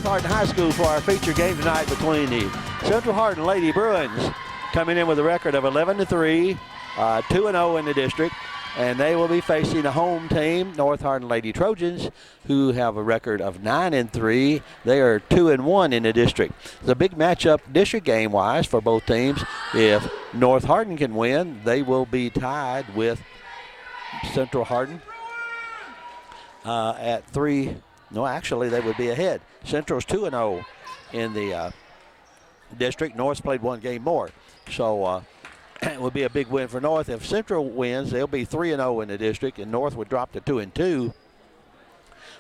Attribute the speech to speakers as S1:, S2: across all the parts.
S1: North Hardin High School for our feature game tonight between the Central Hardin Lady Bruins, coming in with a record of 11-3, 2-0 in the district. And they will be facing the home team, North Hardin Lady Trojans, who have a record of 9-3. They are 2-1 in the district. It's a big matchup district game-wise for both teams. If North Hardin can win, they will be tied with Central Hardin at 3. No, actually, they would be ahead. Central's 2-0 in the district. North's played one game more. So it would be a big win for North. If Central wins, they'll be 3-0 in the district, and North would drop to 2-2,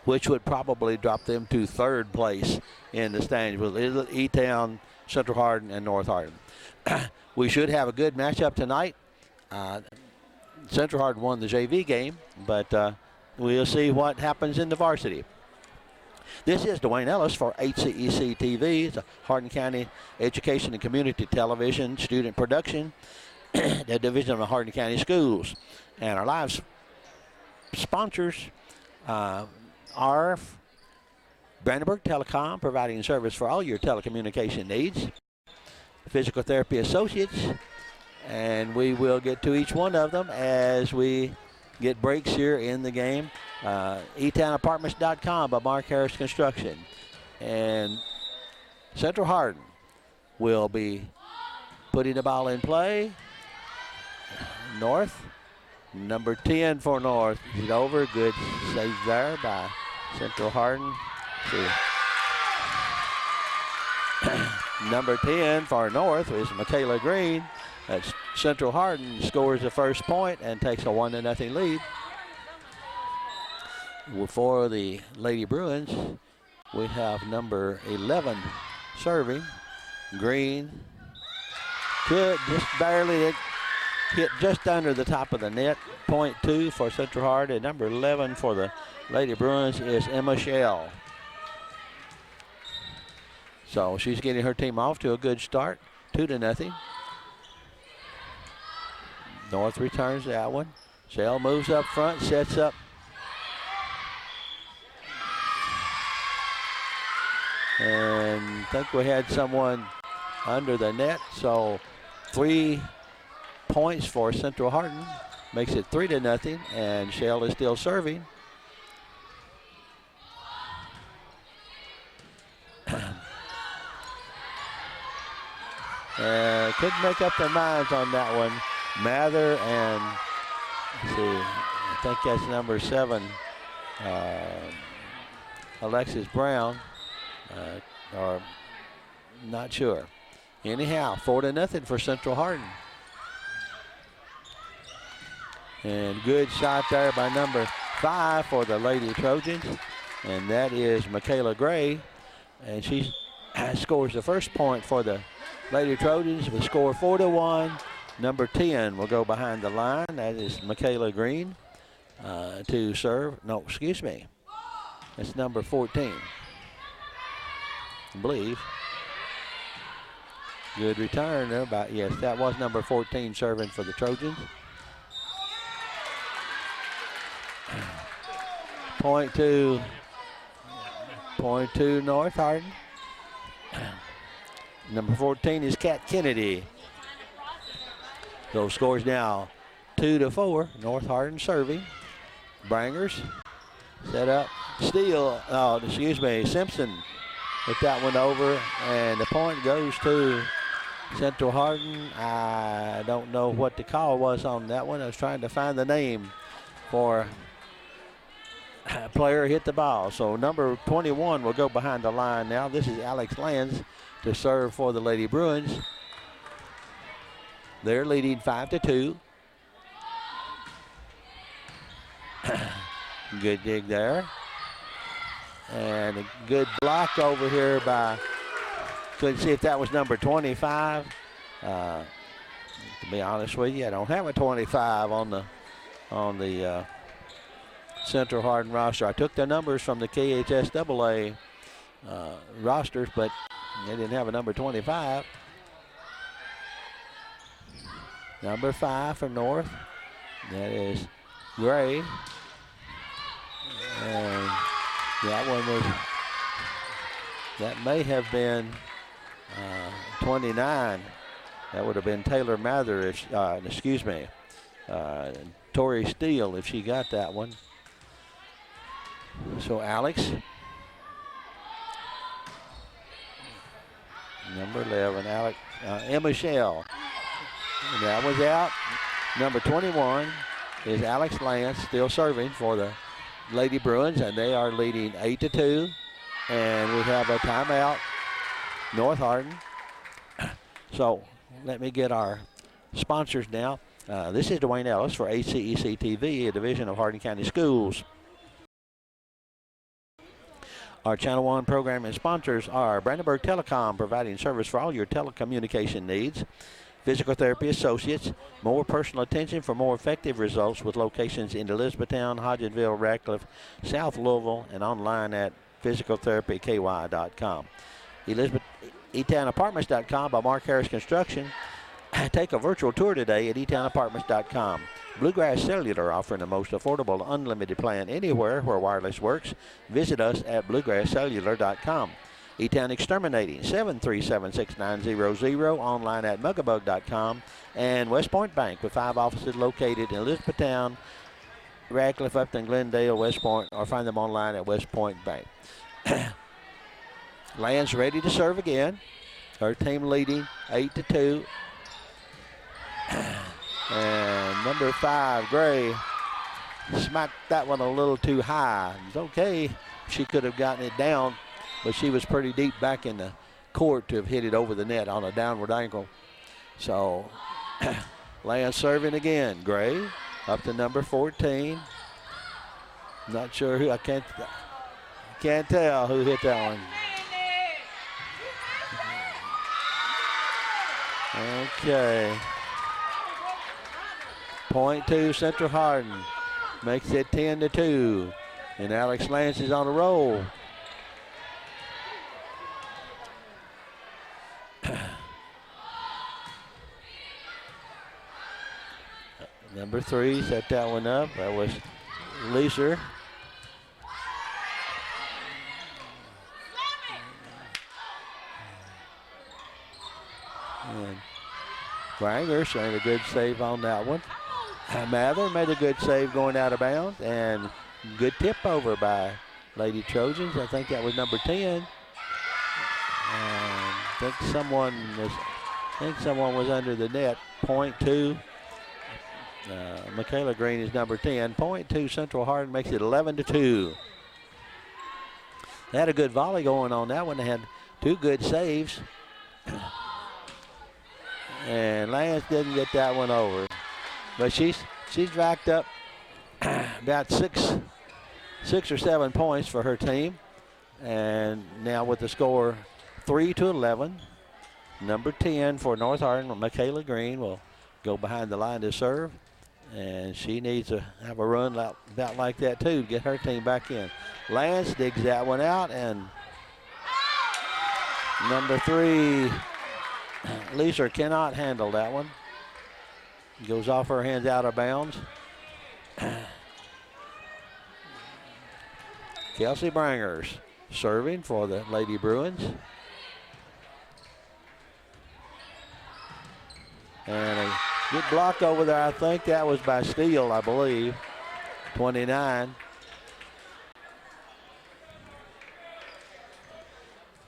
S1: which would probably drop them to third place in the standings with E-Town, Central Hardin, and North Hardin. We should have a good matchup tonight. Central Hardin won the JV game, but we'll see what happens in the varsity. This is Dwayne Ellis for HCEC-TV. It's a Hardin County Education and Community Television student production, the division of the Hardin County Schools. And our live sponsors are Brandenburg Telecom, providing service for all your telecommunication needs. Physical Therapy Associates, and we will get to each one of them as we get breaks here in the game. eTownApartments.com by Mark Harris Construction. And Central Hardin will be putting the ball in play. North, number 10 for North. He's over. Good save there by Central Hardin. Number 10 for North is Michaela Green. That's Central Hardin scores the first point and takes a 1-0 lead. For the Lady Bruins, we have number 11 serving. Green could just barely hit just under the top of the net. Point 2 for Central Hardin. Number 11 for the Lady Bruins is Emma Shell. So she's getting her team off to a good start, 2-0. North returns that one. Shell moves up front, sets up. And I think we had someone under the net. So 3 points for Central Hardin. Makes it 3-0, and Shell is still serving. Couldn't make up their minds on that one. Mather and, let's see, I think that's number 7, Alexis Brown, or not sure. Anyhow, 4-0 for Central Hardin. And good shot there by number 5 for the Lady Trojans, and that is Michaela Gray, and she scores the first point for the Lady Trojans with score 4-1. Number 10 will go behind the line. That is Michaela Green to serve. No, excuse me. That's number 14, I believe. Good return there. Yes, that was number 14 serving for the Trojans. Point two North Hardin. Number 14 is Kat Kennedy. Those scores now 2-4. North Hardin serving. Brangers set up. Steele, Simpson put that one over, and the point goes to Central Hardin. I don't know what the call was on that one. I was trying to find the name for a player hit the ball. So number 21 will go behind the line now. This is Alex Lands to serve for the Lady Bruins. They're leading 5-2. Good dig there. And a good block over here by, couldn't see if that was number 25. To be honest with you, I don't have a 25 on the Central Hardin roster. I took the numbers from the KHSAA rosters, but they didn't have a number 25. Number 5 for North. That is Gray. And that one was That may have been 29. That would have been Taylor Mather, if, excuse me, Tori Steele if she got that one. So Alex, number 11, Alex, Emma Shell. And that was out. Number 21 is Alex Lance, still serving for the Lady Bruins, and they are leading 8-2. And we have a timeout, North Hardin. So let me get our sponsors now. This is Dwayne Ellis for HCEC-TV, a division of Hardin County Schools. Our Channel 1 program and sponsors are Brandenburg Telecom, providing service for all your telecommunication needs. Physical Therapy Associates, more personal attention for more effective results with locations in Elizabethtown, Hodgenville, Radcliffe, South Louisville, and online at physicaltherapyky.com. eTownApartments.com by Mark Harris Construction. Take a virtual tour today at eTownApartments.com. Bluegrass Cellular, offering the most affordable unlimited plan anywhere where wireless works. Visit us at bluegrasscellular.com. E-Town Exterminating, 737-6900, online at mugabug.com. And West Point Bank, with 5 offices located in Elizabethtown, Radcliffe, Upton, Glendale, West Point, or find them online at West Point Bank. Lance ready to serve again. Her team leading 8-2. And number 5, Gray, smacked that one a little too high. It's okay. She could have gotten it down, but she was pretty deep back in the court to have hit it over the net on a downward angle. So Lance serving again. Gray up to number 14. Not sure who, I can't tell who hit that one. Okay. Point 2 Central Hardin makes it 10-2. And Alex Lance is on a roll. Number 3 set that one up. That was Leeser. And Grangers made a good save on that one. Mather made a good save going out of bounds, and good tip over by Lady Trojans. I think that was number 10. I think someone was under the net. Point 2. Michaela Green is number 10. Point 2 Central Hardin makes it 11-2. They had a good volley going on that one. They had 2 good saves. And Lance didn't get that one over. But she's racked up about six or 7 points for her team. And now with the score 3-11, number 10 for North Hardin, Michaela Green, will go behind the line to serve. And she needs to have a run about like that too to get her team back in. Lance digs that one out, and number 3, Leeser, cannot handle that one. Goes off her hands out of bounds. Kelsey Brangers serving for the Lady Bruins. And a good block over there. I think that was by Steele, I believe. 29.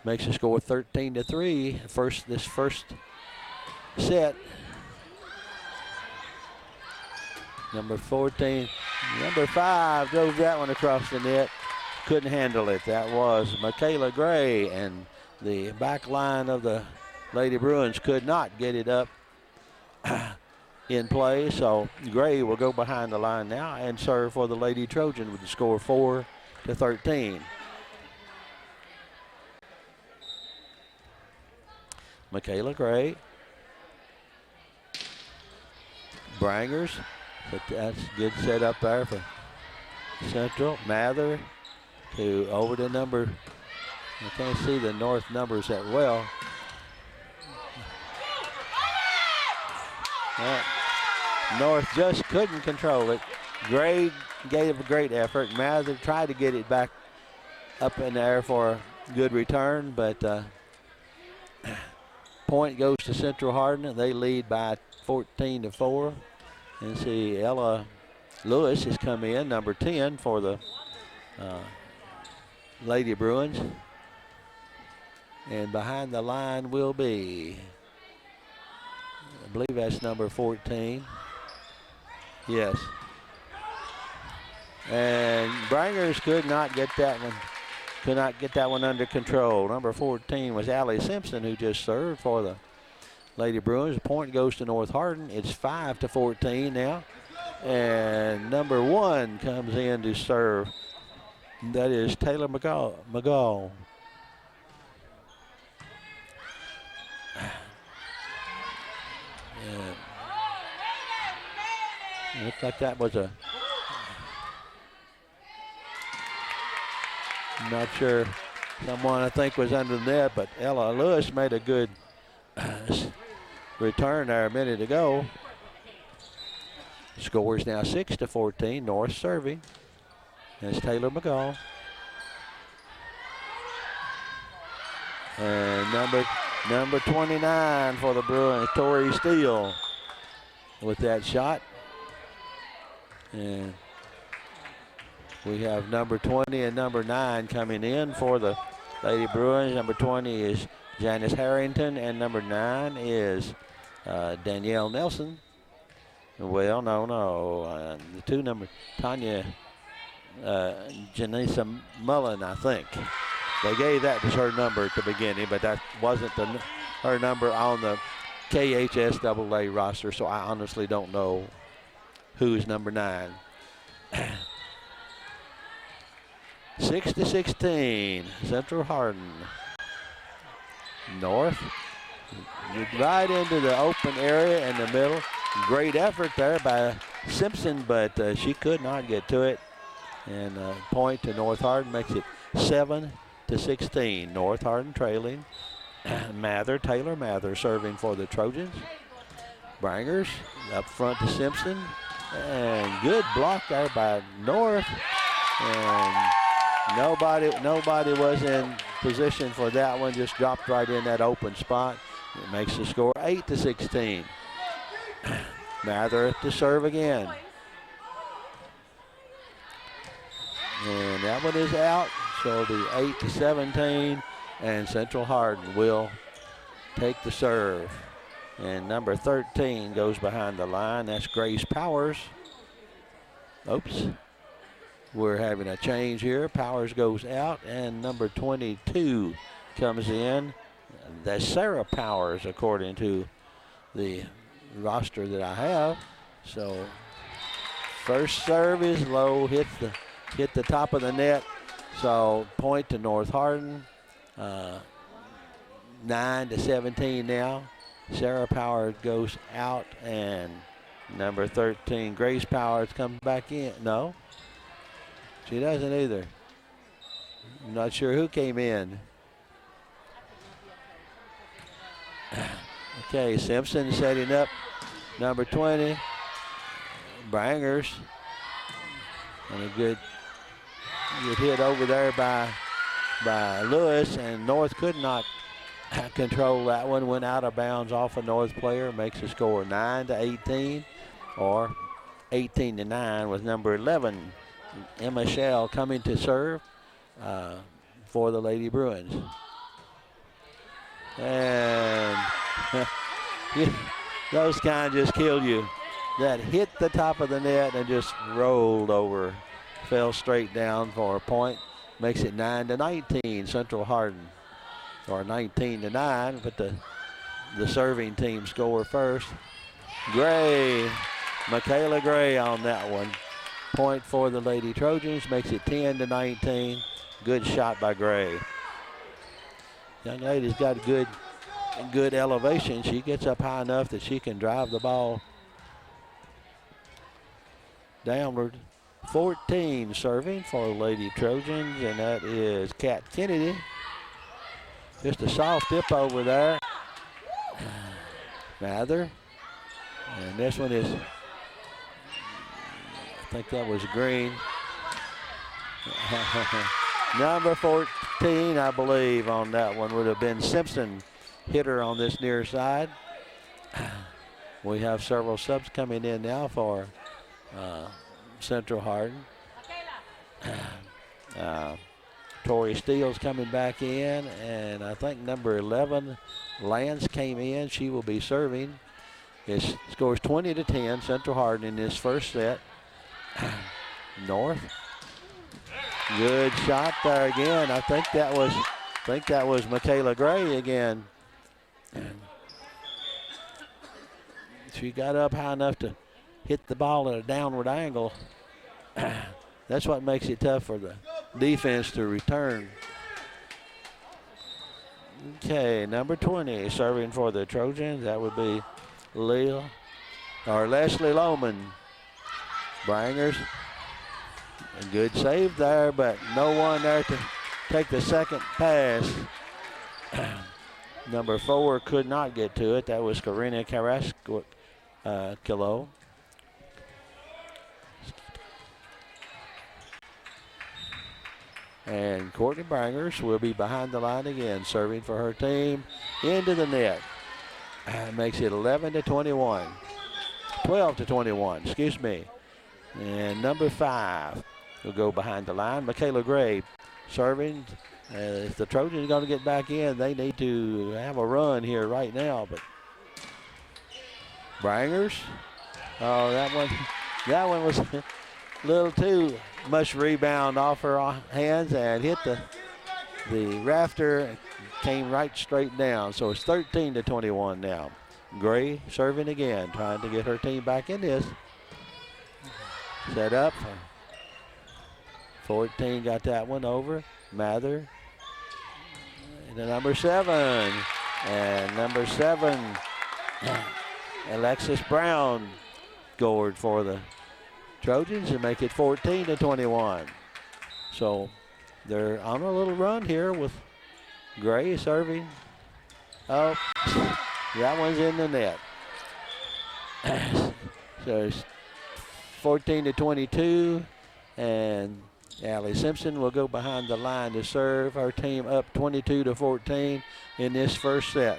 S1: Makes the score 13-3. This first set. Number 14, number 5 drove that one across the net. Couldn't handle it. That was Michaela Gray, and the back line of the Lady Bruins could not get it up in play. So Gray will go behind the line now and serve for the Lady Trojan with the score 4-13. Michaela Gray. Brangers. But that's a good setup there for Central. Mather to over to number, I can't see the North numbers that well. North just couldn't control it. Gray gave a great effort. Mather tried to get it back up in the air for Good return, but point goes to Central Hardin. They lead by 14-4. And see, Ella Lewis has come in, number 10 for the Lady Bruins. And behind the line will be, I believe that's number 14. Yes. And Brangers could not get that one under control. Number 14 was Allie Simpson, who just served for the Lady Bruins. The point goes to North Hardin. It's 5-14 now. And number 1 comes in to serve. That is Taylor McGall. Looks like that was I'm not sure, someone I think was under the net, but Ella Lewis made a good return there a minute ago. Score is now 6-14, North serving. That's Taylor McGall. And number 29 for the Bruins, Tori Steele with that shot. And we have number 20 and number 9 coming in for the Lady Bruins. Number 20 is Janice Harrington, and number 9 is Danielle Nelson. Well, no. The 2 number, Tanya Janisa Mullen, I think. They gave that as her number at the beginning, but that wasn't her number on the KHSAA roster, so I honestly don't know who is number 9. 6-16, Central Hardin. North, right into the open area in the middle. Great effort there by Simpson, but she could not get to it. And point to North Hardin makes it 7-16. North Hardin trailing. Taylor Mather serving for the Trojans. Brangers up front to Simpson. And good block there by North. And nobody was in position for that one. Just dropped right in that open spot. It makes the score 8-16. Mather to serve again. And that one is out. So it'll be 8-17. And Central Hardin will take the serve. And number 13 goes behind the line. That's Grace Powers. Oops. We're having a change here. Powers goes out, and number 22 comes in. That's Sarah Powers, according to the roster that I have. So first serve is low, hit the top of the net. So point to North Hardin. 9-17 now. Sarah Powers goes out, and number 13, Grace Powers, comes back in. No, she doesn't either. I'm not sure who came in. Okay, Simpson setting up number 20. Brangers. And a good hit over there by Lewis, and North could not control that one. Went out of bounds off a North player. Makes the score 9-18 or 18-9 with number 11, Emma Shell, coming to serve for the Lady Bruins. And those kind just kill you. That hit the top of the net and just rolled over. Fell straight down for a point. Makes it 9-19, Central Hardin. Or 19-9, but the serving team score first. Gray, Michaela Gray on that one. Point for the Lady Trojans, makes it 10-19. Good shot by Gray. Young lady's got good elevation. She gets up high enough that she can drive the ball downward. 14 serving for the Lady Trojans, and that is Kat Kennedy. Just a soft tip over there. Mather. And this one is, I think that was Green. Number 14, I believe, on that one would have been Simpson, hitter on this near side. We have several subs coming in now for Central Hardin. Tori Steele's coming back in, and I think number 11, Lance, came in. She will be serving. It scores 20-10, Central Hardin in this first set. North. Good shot there again. I think that was Michaela Gray again. And she got up high enough to hit the ball at a downward angle. That's what makes it tough for the defense to return. Okay, number 20 serving for the Trojans. That would be Leslie Lohman. Brangers. A good save there, but no one there to take the second pass. Number 4 could not get to it. That was Karina Carrasco. And Courtney Brangers will be behind the line again, serving for her team into the net. Makes it 11-21. 12-21, excuse me. And number 5 will go behind the line. Michaela Gray serving. If the Trojans are going to get back in, they need to have a run here right now. But Brangers, oh, that one was a little too much rebound off her hands and hit the rafter, came right straight down. So it's 13-21 now. Gray serving again, trying to get her team back in this. Set up. 14 got that one over. Mather. And the number 7. And number 7, Alexis Brown scored for the Trojans and make it 14-21. So they're on a little run here with Gray serving. Oh, that one's in the net. So it's 14-22, and Allie Simpson will go behind the line to serve. Her team up 22-14 in this first set.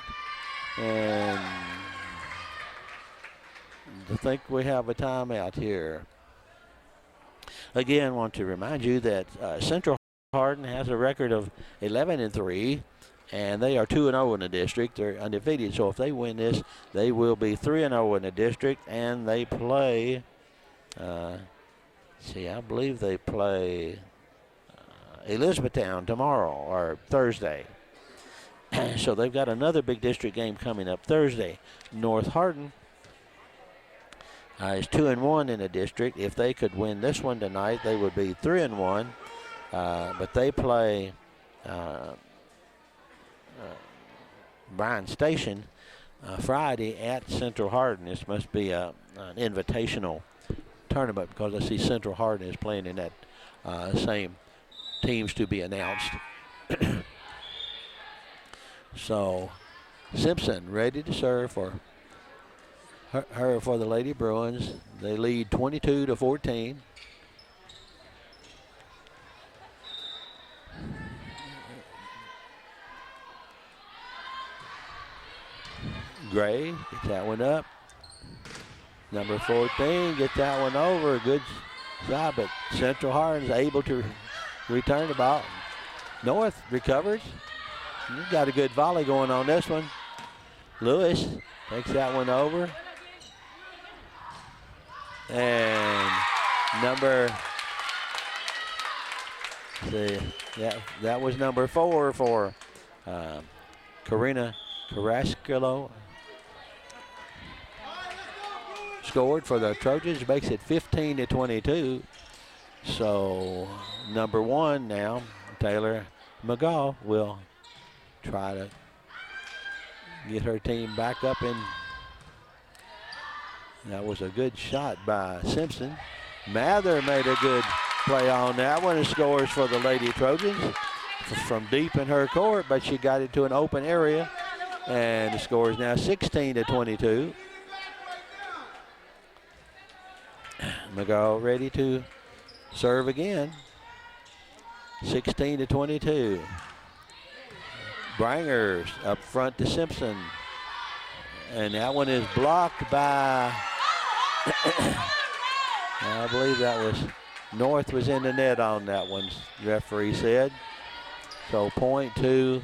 S1: And I think we have a timeout here. Again, want to remind you that Central Hardin has a record of 11-3, and they are 2-0 in the district. They're undefeated, so if they win this, they will be 3-0 in the district, and they play. I believe they play Elizabethtown tomorrow or Thursday. So they've got another big district game coming up Thursday. North Hardin is 2-1 in the district. If they could win this one tonight, they would be 3-1. But they play Bryan Station Friday at Central Hardin. This must be an invitational tournament because I see Central Hardin is playing in that same teams to be announced. So Simpson ready to serve for her for the Lady Bruins. They lead 22-14. Gray gets that one up. Number 14 gets that one over. Good job, but Central Hardin is able to return the ball. North recovers. You've got a good volley going on this one. Lewis takes that one over. And that was number 4 for Karina Carrasco. Scored for the Trojans, makes it 15-22. So number 1 now, Taylor McGaw, will try to get her team back up in. That was a good shot by Simpson. Mather made a good play on that one and scores for the Lady Trojans from deep in her court, but she got it to an open area, and the score is now 16-22. McGaw ready to serve again. 16-22. Brangers up front to Simpson. And that one is blocked by, I believe that was, North was in the net on that one, the referee said. So point to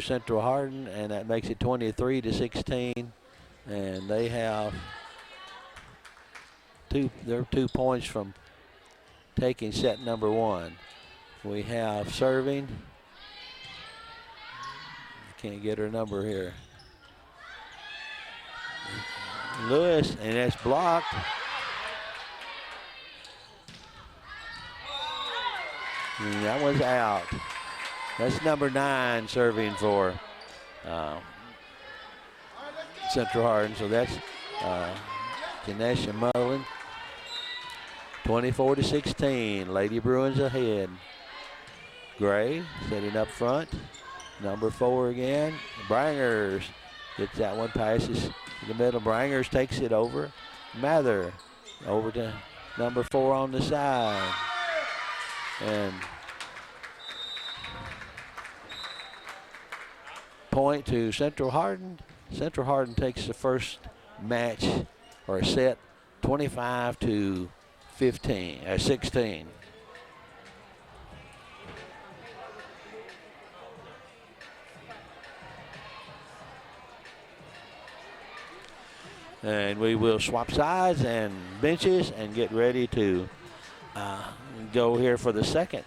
S1: Central Hardin, and that makes it 23-16. And they have they're 2 points from taking set number 1. We have serving. Can't get her number here. Lewis, and that's blocked. And that one's out. That's number 9 serving for Central Hardin. So that's Ganesh Mullen. 24-16. Lady Bruins ahead. Gray setting up front. Number 4 again. Brangers gets that one, passes to the middle. Brangers takes it over. Mather over to number 4 on the side. And point to Central Hardin. Central Hardin takes the first match or set 25-16. And we will swap sides and benches and get ready to go here for the second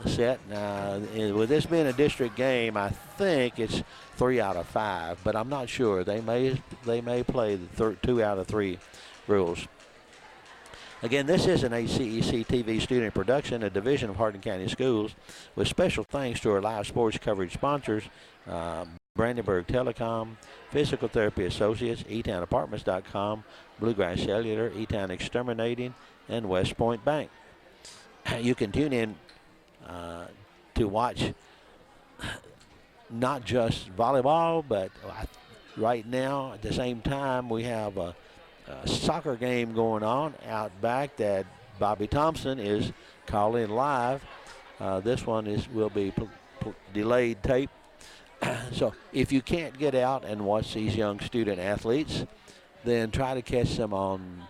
S1: set. Now, with this being a district game, I think it's 3 out of 5, but I'm not sure. They may play the 2 out of 3 rules. Again, this is an HCEC-TV student production, a division of Hardin County Schools, with special thanks to our live sports coverage sponsors, Brandenburg Telecom, Physical Therapy Associates, eTownApartments.com, Bluegrass Cellular, eTown Exterminating, and West Point Bank. You can tune in to watch not just volleyball, but right now at the same time we have a soccer game going on out back that Bobby Thompson is calling live. This one will be delayed tape. So if you can't get out and watch these young student athletes, then try to catch them on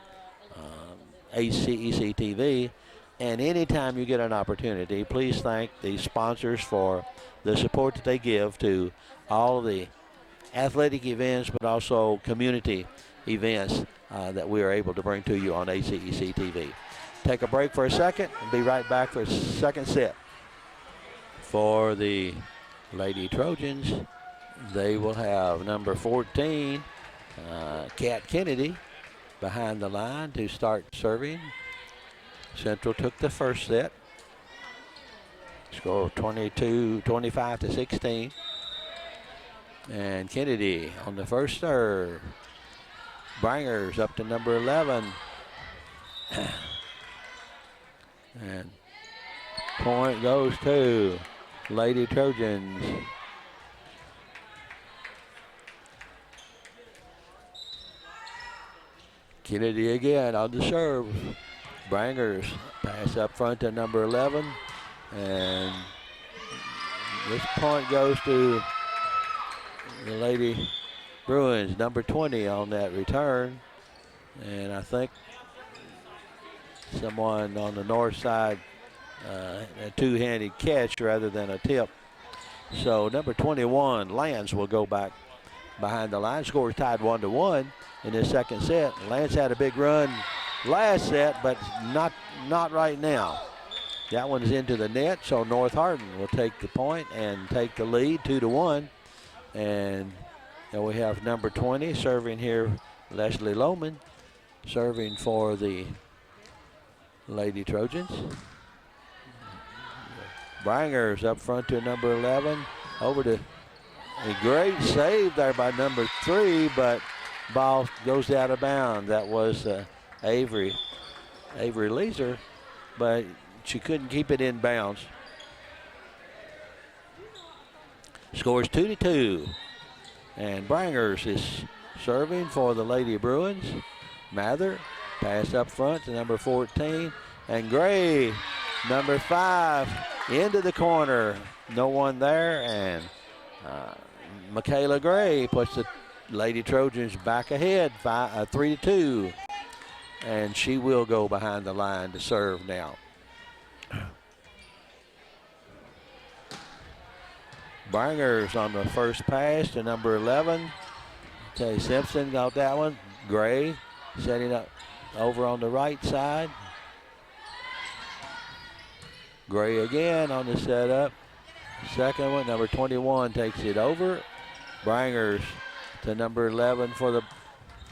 S1: HCEC-TV. And anytime you get an opportunity, please thank the sponsors for the support that they give to all of the athletic events, but also community events that we are able to bring to you on HCEC-TV. Take a break for a second and be right back for a second set. For the Lady Trojans, they will have number 14, Kat Kennedy, behind the line to start serving. Central took the first set. Score 25-16. And Kennedy on the first serve. Brangers up to number 11. And point goes to Lady Trojans. Kennedy again on the serve. Brangers pass up front to number 11. And this point goes to the Lady Bruins, number 20 on that return. And I think someone on the north side, a two-handed catch rather than a tip. So number 21, Lance, will go back behind the line. Score tied 1-1 in this second set. Lance had a big run last set, but not right now. That one is into the net, so North Hardin will take the point and take the lead 2-1. And we have number 20 serving here, Leslie Lohman, serving for the Lady Trojans. Brangers up front to number 11. Over to a great save there by number 3, but ball goes out of bounds. That was Avery Leeser, but she couldn't keep it in bounds. Scores 2-2. And Brangers is serving for the Lady Bruins. Mather, pass up front to number 14. And Gray, number 5, into the corner. No one there, and Michaela Gray puts the Lady Trojans back ahead, 3-2. And she will go behind the line to serve now. Bringers on the first pass to number 11. Okay, Simpson got that one. Gray setting up over on the right side. Gray again on the setup. Second one, number 21 takes it over. Bringers to number 11 for the,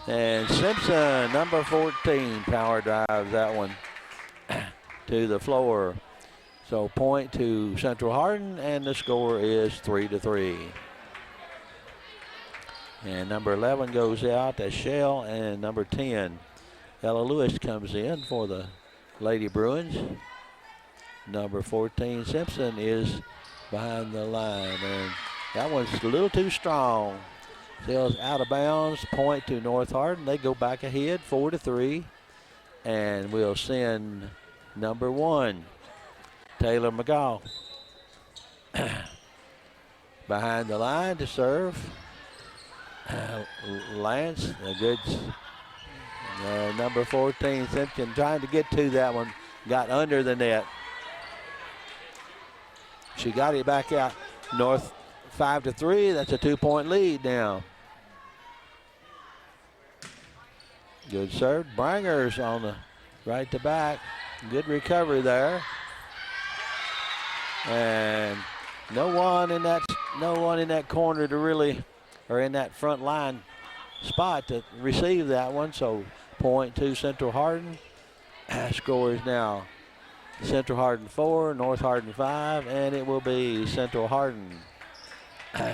S1: and Simpson, number 14, power drives that one to the floor. So point to Central Hardin, and the score is 3-3. And number 11 goes out, that's Shell, and number 10, Ella Lewis, comes in for the Lady Bruins. Number 14, Simpson, is behind the line, and that one's a little too strong. Sails out of bounds, point to North Hardin. They go back ahead, 4-3, and we'll send number 1, Taylor McGaw, behind the line to serve. Lance, a good number 14, Simpson, trying to get to that one, got under the net. She got it back out. North 5-3. That's a 2-point lead now. Good serve. Bringers on the right to back. Good recovery there. And no one in that corner to really, or in that front line spot to receive that one. So point to Central Hardin. Score is now Central Hardin 4, North Hardin 5, and it will be Central Hardin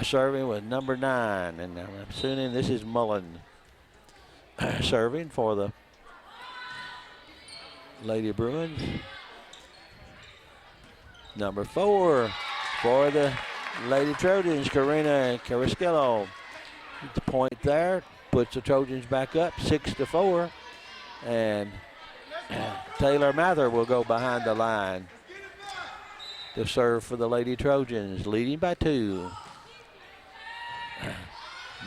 S1: serving with number 9. And I'm assuming this is Mullen serving for the Lady Bruins. Number 4 for the Lady Trojans, Karina Carrasquillo. The point there puts the Trojans back up 6-4, and Taylor Mather will go behind the line to serve for the Lady Trojans, leading by 2.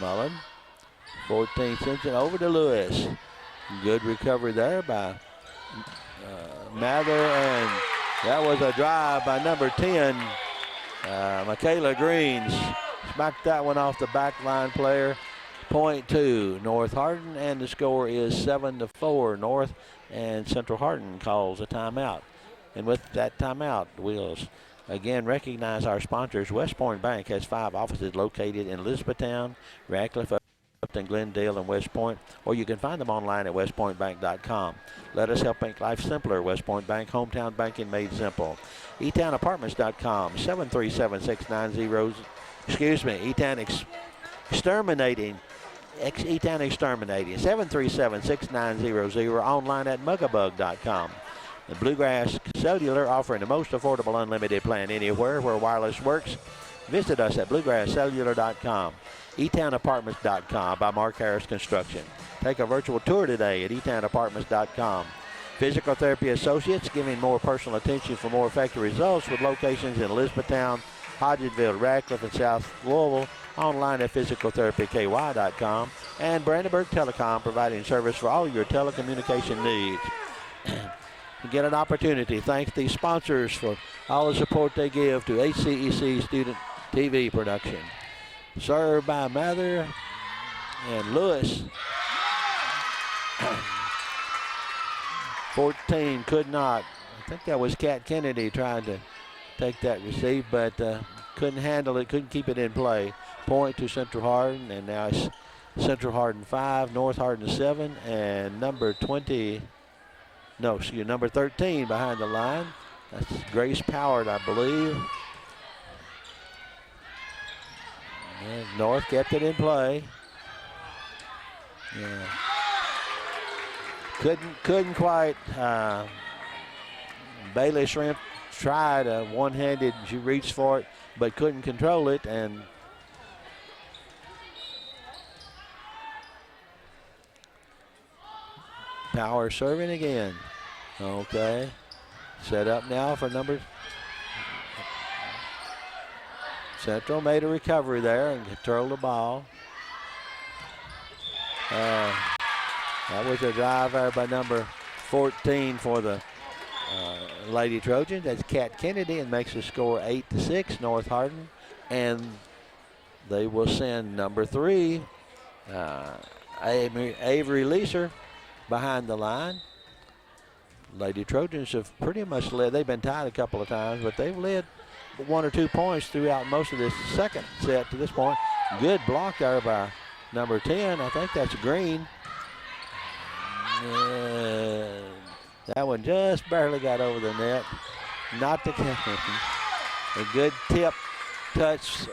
S1: Mullen, 14, Simpson over to Lewis. Good recovery there by Mather, and that was a drive by number 10, Michaela Greens. Smacked that one off the back line player. Point to North Hardin, and the score is 7-4 North, and Central Hardin calls a timeout. And with that timeout, we'll again recognize our sponsors. West Point Bank has 5 offices located in Elizabethtown, Radcliffe, Upton, Glendale, and West Point, or you can find them online at westpointbank.com. Let us help make life simpler. West Point Bank, hometown banking made simple. eTownApartments.com, 737-690, eTown Exterminating, E-Town Exterminating, 737-6900, online at mugabug.com. The Bluegrass Cellular, offering the most affordable unlimited plan anywhere where wireless works. Visit us at bluegrasscellular.com. eTownApartments.com by Mark Harris Construction. Take a virtual tour today at eTownApartments.com. Physical Therapy Associates, giving more personal attention for more effective results, with locations in Elizabethtown, Hodgesville, Radcliffe, and South Louisville. Online at physicaltherapyky.com. And Brandenburg Telecom, providing service for all your telecommunication needs. You get an opportunity. Thank these sponsors for all the support they give to HCEC Student TV production. Served by Mather and Lewis. 14 could not. I think that was Kat Kennedy trying to take that receive, but couldn't handle it, couldn't keep it in play. Point to Central Hardin, and now it's Central Hardin 5, North Hardin 7, and number 13 behind the line. That's Grace Powers, I believe. And North kept it in play. Yeah. Couldn't quite. Bailey Shrimp tried a one-handed, she reached for it, but couldn't control it, and Power serving again. Okay. Set up now for number Central made a recovery there and controlled the ball. That was a drive there by number 14 for the Lady Trojans. That's Kat Kennedy, and makes the score 8-6, North Hardin. And they will send number 3, Avery Leeser, behind the line. Lady Trojans have pretty much led. They've been tied a couple of times, but they've led 1 or 2 points throughout most of this second set to this point. Good block there by number 10. I think that's Green. That one just barely got over the net. Not the captain. A good tip touch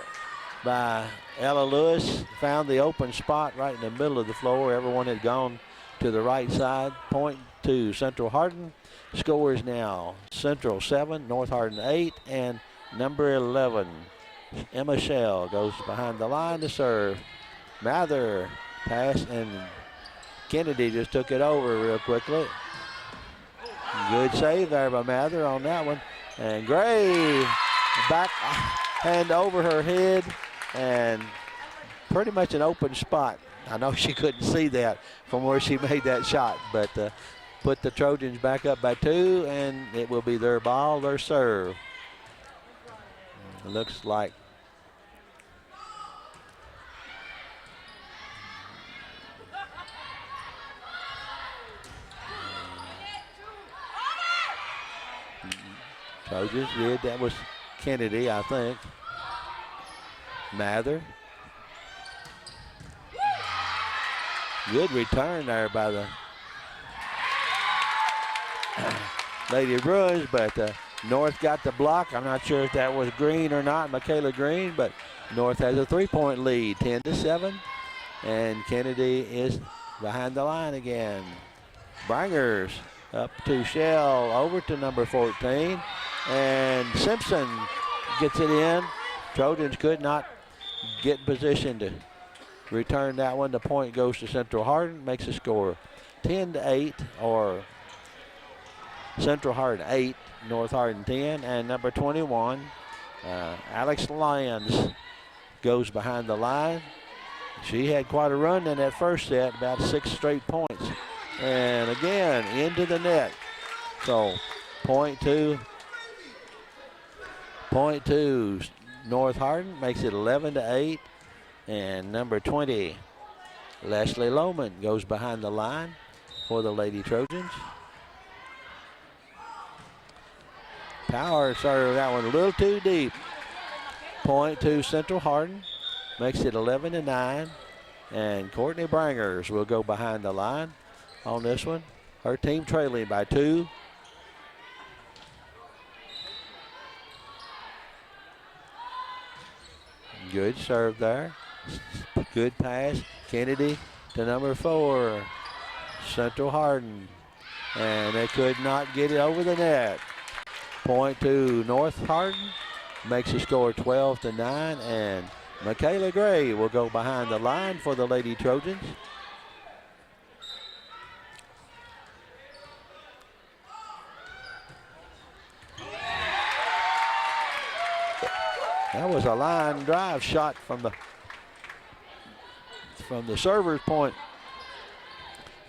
S1: by Ella Lewis. Found the open spot right in the middle of the floor. Everyone had gone to the right side. Point to Central Hardin. Score is now Central 7, North Hardin 8, and number 11, Emma Shell, goes behind the line to serve. Mather pass, and Kennedy just took it over real quickly. Good save there by Mather on that one. And Gray backhand over her head, and pretty much an open spot. I know she couldn't see that from where she made that shot, but put the Trojans back up by 2, and it will be their ball, their serve. It looks like Trojans did. That was Kennedy, I think. Mather. Good return there by the Lady Bruins, but North got the block. I'm not sure if that was Green or not, Michaela Green, but North has a 3-point lead, 10-7, and Kennedy is behind the line again. Bringers up to Shell, over to number 14, and Simpson gets it in. Trojans could not get in position to return that one. The point goes to Central Hardin, makes the score 10-8, or Central Hardin 8, North Hardin 10, and number 21, Alex Lyons, goes behind the line. She had quite a run in that first set, about 6 straight points. And again, into the net. So, point two North Hardin, makes it 11-8. And number 20, Leslie Lohman, goes behind the line for the Lady Trojans. Power serve, that one a little too deep. Point to Central Hardin, makes it 11-9. And Courtney Bringers will go behind the line on this one. Her team trailing by 2. Good serve there. Good pass. Kennedy to number 4, Central Hardin. And they could not get it over the net. Point to North Hardin, makes the score 12-9, and Michaela Gray will go behind the line for the Lady Trojans. That was a line drive shot from the server's point.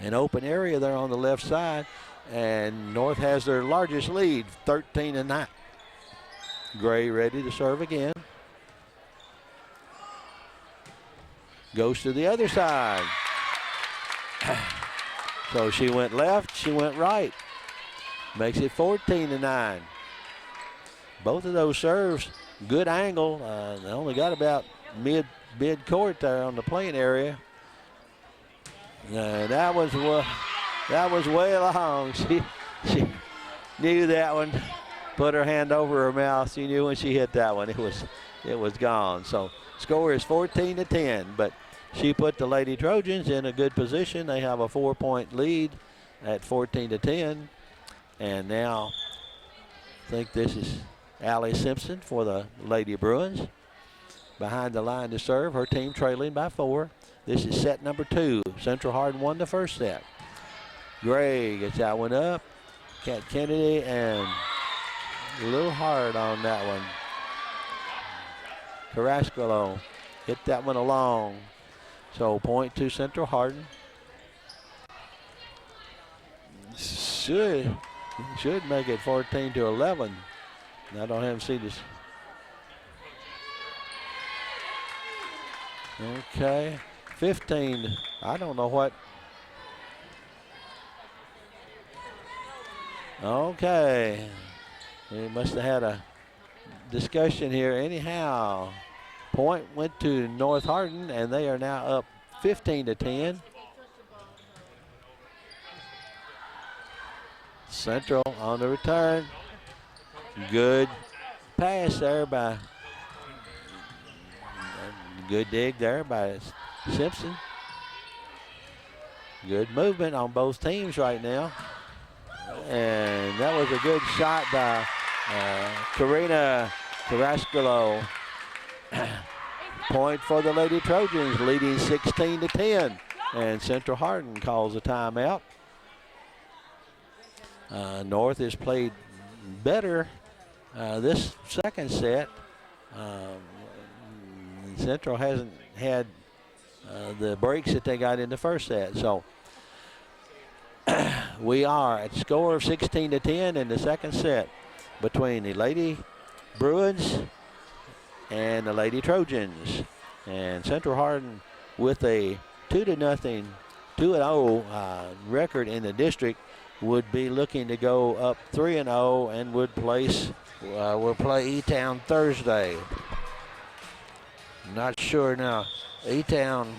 S1: An open area there on the left side, and North has their largest lead, 13-9. Gray ready to serve again. Goes to the other side. So she went left, she went right. Makes it 14-9. Both of those serves, good angle. They only got about mid court there on the playing area. That was way long. She knew that one. Put her hand over her mouth. She knew when she hit that one, it was gone. So score is 14-10. But she put the Lady Trojans in a good position. They have a 4-point lead at 14-10. And now I think this is Allie Simpson for the Lady Bruins. Behind the line to serve. Her team trailing by 4. This is set number 2. Central Hardin won the first set. Gray gets that one up. Kat Kennedy, and a little hard on that one. Carrasco hit that one along. So point to Central Hardin. Should make it 14-11. I don't have to see this. Okay, 15. I don't know what. Okay, we must have had a discussion here. Anyhow, point went to North Hardin, and they are now up 15-10. Central on the return. Good pass there by, good dig there by Simpson. Good movement on both teams right now. And that was a good shot by Karina Carrasco. Point for the Lady Trojans, leading 16-10. And Central Hardin calls a timeout. North has played better this second set. Central hasn't had the breaks that they got in the first set. So we are at a score of 16-10 in the second set between the Lady Bruins and the Lady Trojans. And Central Hardin with a 2-0, 2-0 record in the district would be looking to go up 3-0 and would will play E-Town Thursday. Not sure now. E-Town.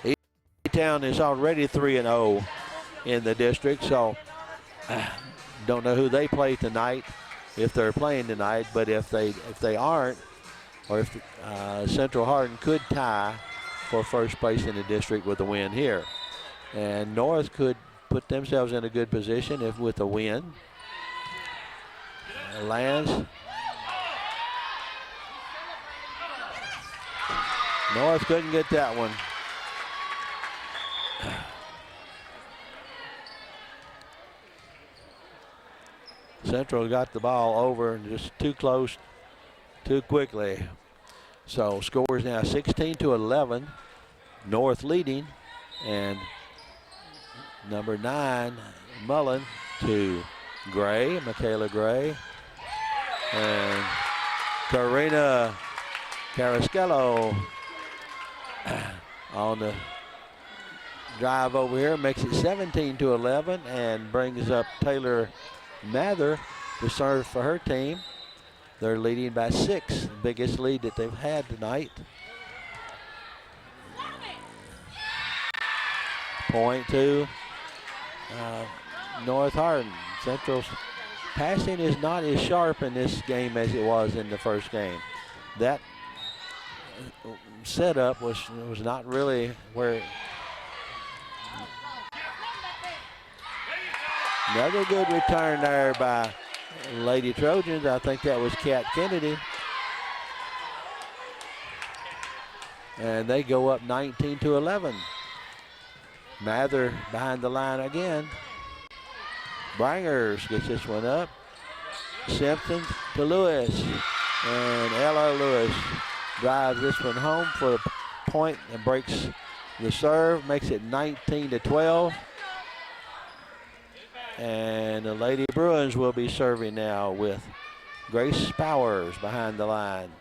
S1: E-Town is already 3-0 in the district, so don't know who they play tonight, if they're playing tonight. But if they aren't, or if Central Hardin could tie for first place in the district with a win here, and North could put themselves in a good position if with a win. Lands. North couldn't get that one. Central got the ball over just too close, too quickly. So scores now 16-11. North leading, and number 9 Mullen to Gray, Michaela Gray, and Karina Carrasco on the drive over here, makes it 17-11, and brings up Taylor Mather to serve for her team. They're leading by 6, the biggest lead that they've had tonight. Point to North Hardin. Central's passing is not as sharp in this game as it was in the first game. That setup was not really where. Another good return there by Lady Trojans. I think that was Kat Kennedy. And they go up 19-11. Mather behind the line again. Bringers gets this one up. Simpson to Lewis. And Ella Lewis drives this one home for the point and breaks the serve. Makes it 19-12. And the Lady Bruins will be serving now with Grace Powers behind the line.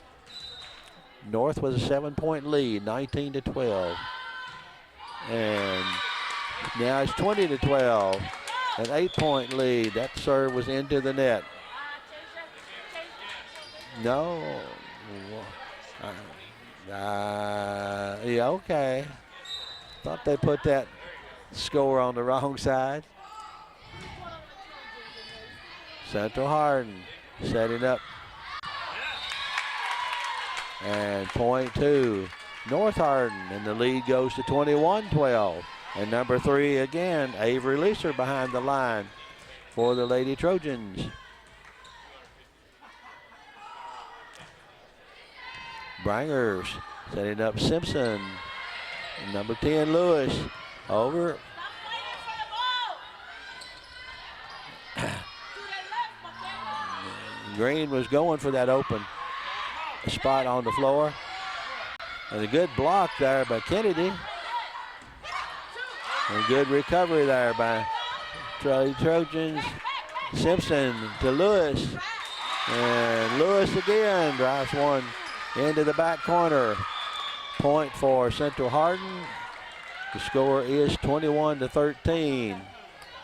S1: North was a 7-point lead, 19-12. And now it's 20-12, an 8-point lead. That serve was into the net. No. Yeah, okay. Thought they put that score on the wrong side. Central Hardin setting up. And point to North Hardin, and the lead goes to 21-12. And number 3 again, Avery Leeser behind the line for the Lady Trojans. Bringers setting up Simpson. And number 10, Lewis, over. Green was going for that open spot on the floor. And a good block there by Kennedy. A good recovery there by Trojans. Simpson to Lewis. And Lewis again drives one into the back corner. Point for Central Hardin. The score is 21-13.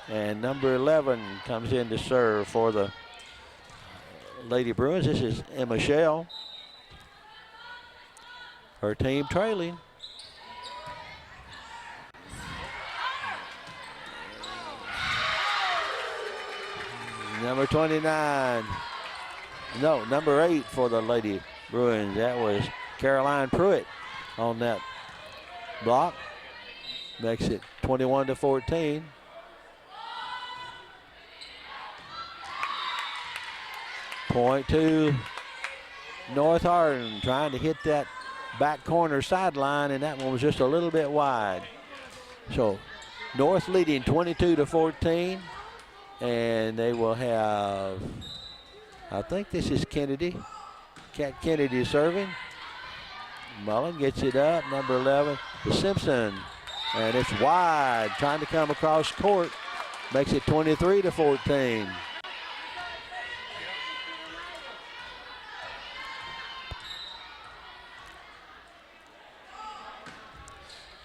S1: And number 11 comes in to serve for the Lady Bruins. This is Emma Shell. Her team trailing. Number 29. No, number 8 for the Lady Bruins. That was Caroline Pruitt on that block. Makes it 21-14. Point to North Hardin, trying to hit that back corner sideline, and that one was just a little bit wide. So North leading 22-14, and they will have, I think this is Kennedy. Kat Kennedy serving. Mullen gets it up, number 11 to Simpson, and it's wide, trying to come across court. Makes it 23-14.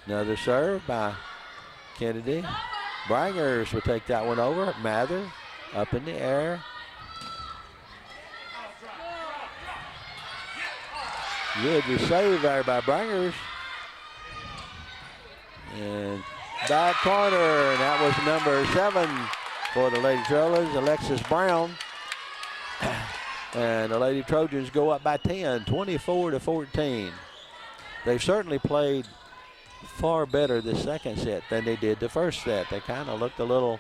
S1: Another serve by Kennedy. Bringers will take that one over. Mather up in the air. Good save there by Bringers. And back corner, and that was number 7 for the Lady Trojans, Alexis Brown. And the Lady Trojans go up by 10, 24-14. They've certainly played far better the second set than they did the first set. They kind of looked a little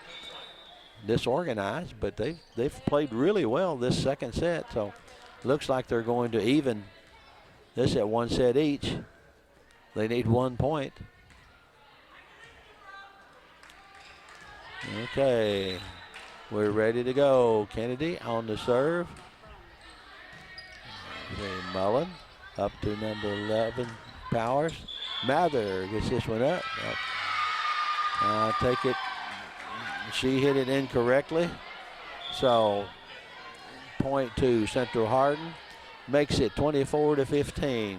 S1: disorganized, but they've played really well this second set. So looks like they're going to even this at 1 set each. They need 1 point. Okay, we're ready to go. Kennedy on the serve. Mullen up to number 11, Powers. Mather gets this one up. Take it. She hit it incorrectly. So point to Central Hardin. Makes it 24-15.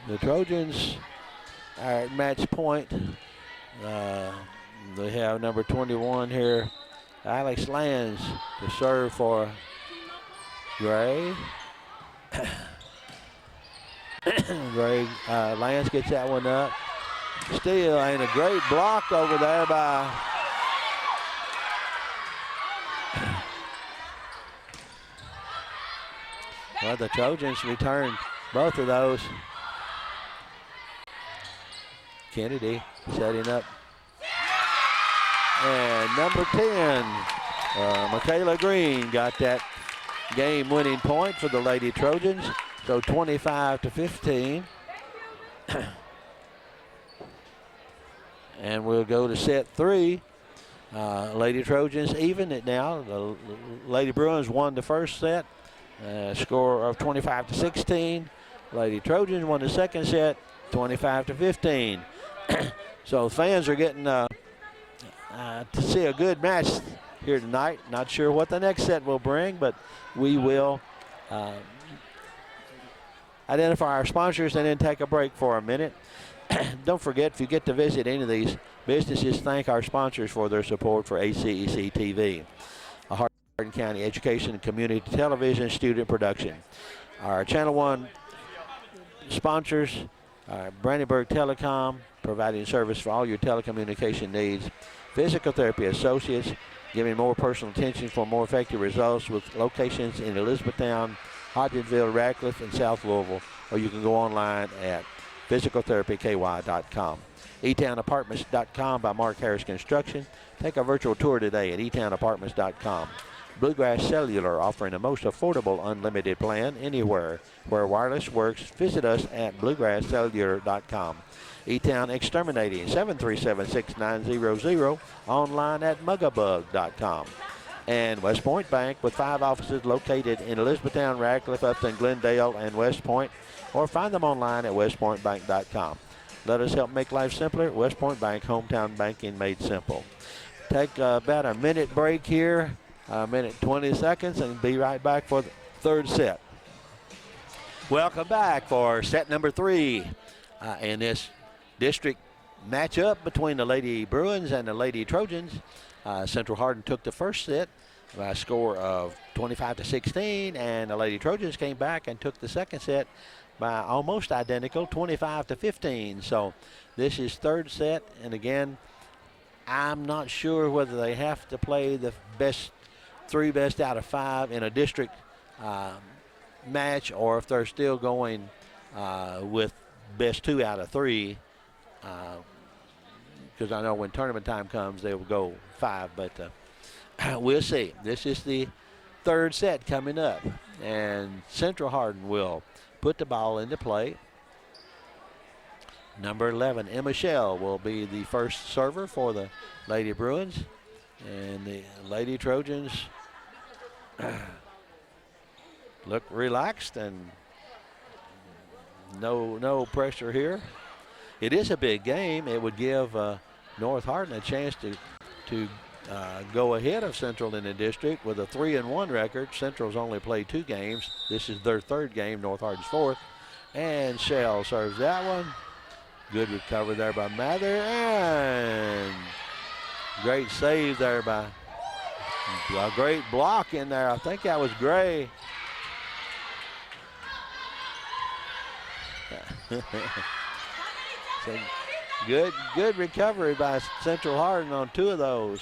S1: The Trojans are at match point. They have number 21 here, Alex Lands, to serve for Gray. Gray, Lance gets that one up. Steal, and a great block over there by well, the Trojans return both of those. Kennedy setting up. And number 10, Michaela Green got that game-winning point for the Lady Trojans. So 25-15. And we'll go to set 3. Lady Trojans even it now. The Lady Bruins won the first set. Score of 25-16. Lady Trojans won the second set, 25-15. So fans are getting to see a good match here tonight. Not sure what the next set will bring, but we will identify our sponsors and then take a break for a minute. Don't forget, if you get to visit any of these businesses, thank our sponsors for their support for HCEC-TV, a Hardin County Education and Community Television student production. Our Channel 1 sponsors, Brandenburg Telecom, providing service for all your telecommunication needs. Physical Therapy Associates, giving more personal attention for more effective results with locations in Elizabethtown, Hodgenville, Radcliffe, and South Louisville, or you can go online at physicaltherapyky.com. eTownApartments.com by Mark Harris Construction. Take a virtual tour today at eTownApartments.com. Bluegrass Cellular, offering the most affordable unlimited plan anywhere where wireless works. Visit us at bluegrasscellular.com. E-Town Exterminating, 737-6900, online at mugabug.com. And West Point Bank, with 5 offices located in Elizabethtown, Radcliffe, Upton, Glendale, and West Point, or find them online at westpointbank.com. Let us help make life simpler. West Point Bank, hometown banking made simple. Take about a minute break here, a minute 20 seconds, and be right back for the third set. Welcome back for set number 3 in this district matchup between the Lady Bruins and the Lady Trojans. Central Hardin took the first set by a score of 25-16, and the Lady Trojans came back and took the second set by almost identical, 25-15. So this is third set, and again, I'm not sure whether they have to play the three best out of 5 in a district match, or if they're still going with best 2 out of 3. Because I know when tournament time comes, they will go 5, but we'll see. This is the third set coming up, and Central Hardin will put the ball into play. Number 11, Emma Shell, will be the first server for the Lady Bruins, and the Lady Trojans look relaxed and no pressure here. It is a big game. It would give North Hardin a chance to go ahead of Central in the district with a 3-1 record. Central's only played 2 games. This is their 3rd game, North Hardin's 4th. And Shell serves that one. Good recovery there by Mather, and great save there by a great block in there. I think that was Gray. So good recovery by Central Hardin on 2 of those.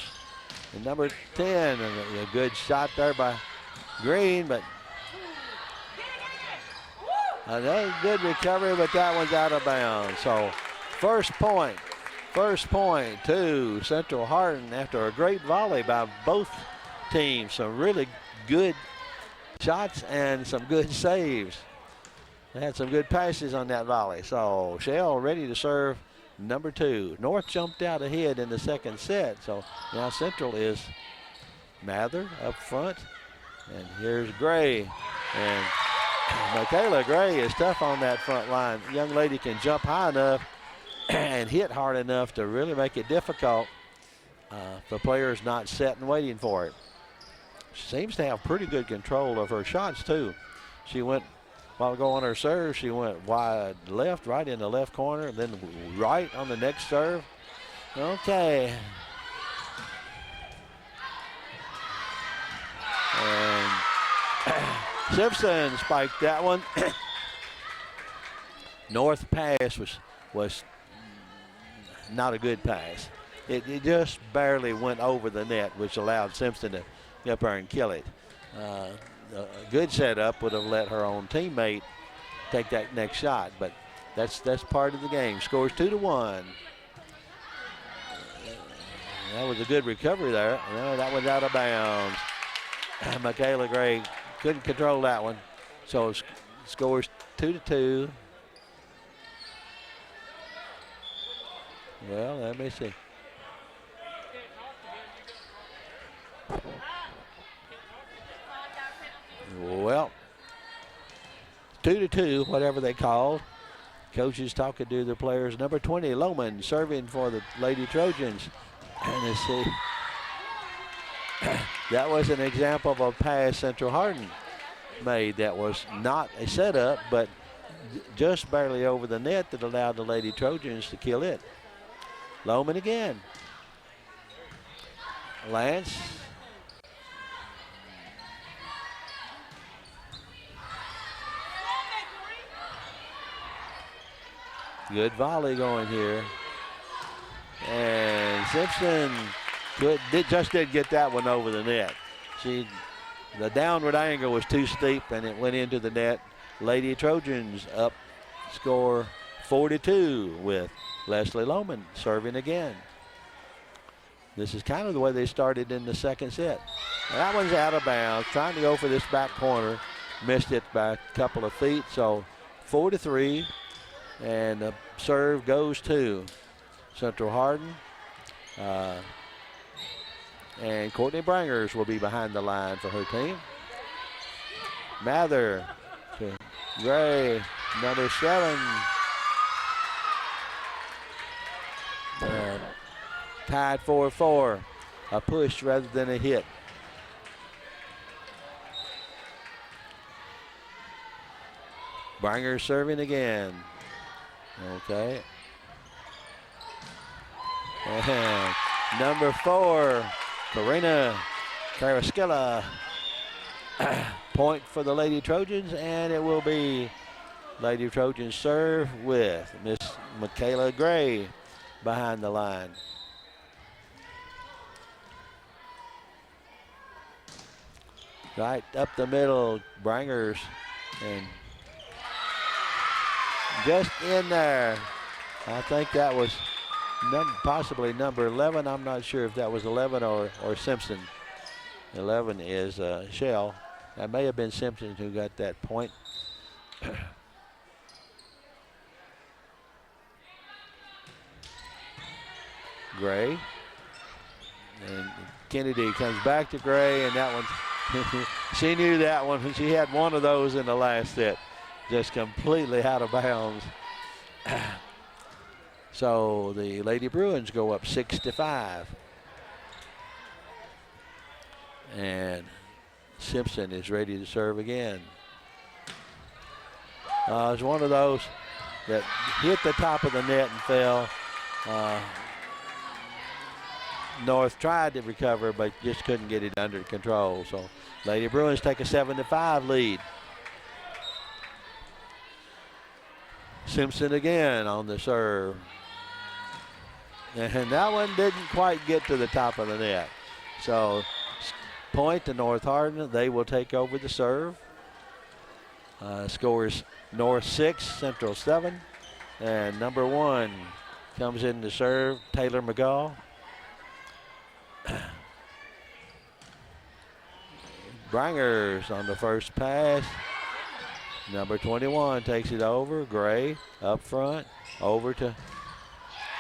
S1: And number 10, a good shot there by Green, but another good recovery, but that one's out of bounds. So first point to Central Hardin after a great volley by both teams. Some really good shots and some good saves. They had some good passes on that volley. So Shell ready to serve number 2. North jumped out ahead in the second set. So now Central is Mather up front. And here's Gray. And Michaela Gray is tough on that front line. Young lady can jump high enough and hit hard enough to really make it difficult for players not set and waiting for it. She seems to have pretty good control of her shots too. She went, while going on her serve, she went wide left, right in the left corner, and then right on the next serve. Okay. And Simpson spiked that one. North pass was not a good pass. It just barely went over the net, which allowed Simpson to get up there and kill it. A good setup would have let her own teammate take that next shot, but that's part of the game. Scores 2-1. That was a good recovery there. No, that was out of bounds. Michaela Gray couldn't control that one, so scores 2-2. Well, let me see. Well, 2-2, whatever they called. Coaches talking to their players. Number 20, Lohman, serving for the Lady Trojans. And let's see. That was an example of a pass Central Hardin made that was not a setup, but just barely over the net that allowed the Lady Trojans to kill it. Lohman again. Lance. Good volley going here. And Simpson just didn't get that one over the net. The downward angle was too steep and it went into the net. Lady Trojans up, score 4-2 with Leslie Lohman serving again. This is kind of the way they started in the second set. That one's out of bounds. Trying to go for this back corner. Missed it by a couple of feet. So 4-3. And the serve goes to Central Hardin. And Courtney Brangers will be behind the line for her team. Mather to Gray, number 7. Tied 4-4. A push rather than a hit. Brangers serving again. Okay. And number 4, Karina Karaskilla. Point for the Lady Trojans, and it will be Lady Trojans serve with Miss Michaela Gray behind the line. Right up the middle, Brangers, and just in there. I think that was possibly number 11. I'm not sure if that was 11 or Simpson. 11 is Shell. That may have been Simpson who got that point. Gray. And Kennedy comes back to Gray, and that one, she knew that one when she had one of those in the last set. Just completely out of bounds. So the Lady Bruins go up 6-5. And Simpson is ready to serve again. It's one of those that hit the top of the net and fell. North tried to recover, but just couldn't get it under control. So Lady Bruins take a 7-5 lead. Simpson again on the serve. And that one didn't quite get to the top of the net. So point to North Hardin. They will take over the serve. Scores North 6, Central 7. And number 1 comes in to serve, Taylor McGaw. Brangers on the first pass. Number 21 takes it over. Gray up front, over to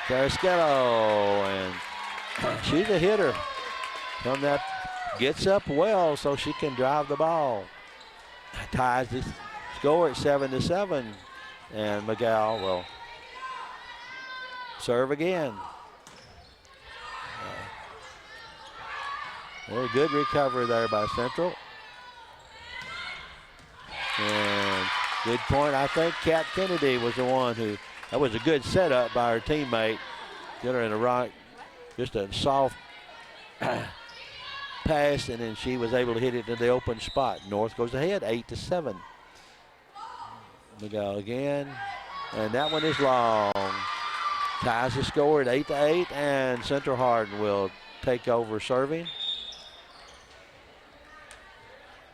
S1: Carrasquillo, and she's a hitter. From that, gets up well so she can drive the ball. Ties the score at 7-7, and McGow will serve again. Well, good recovery there by Central. And good point. I think Kat Kennedy was the one who, that was a good setup by her teammate. Get her in the right, just a soft pass, and then she was able to hit it to the open spot. North goes ahead, 8-7. McGow again, and that one is long. Ties the score at 8-8, and Central Hardin will take over serving.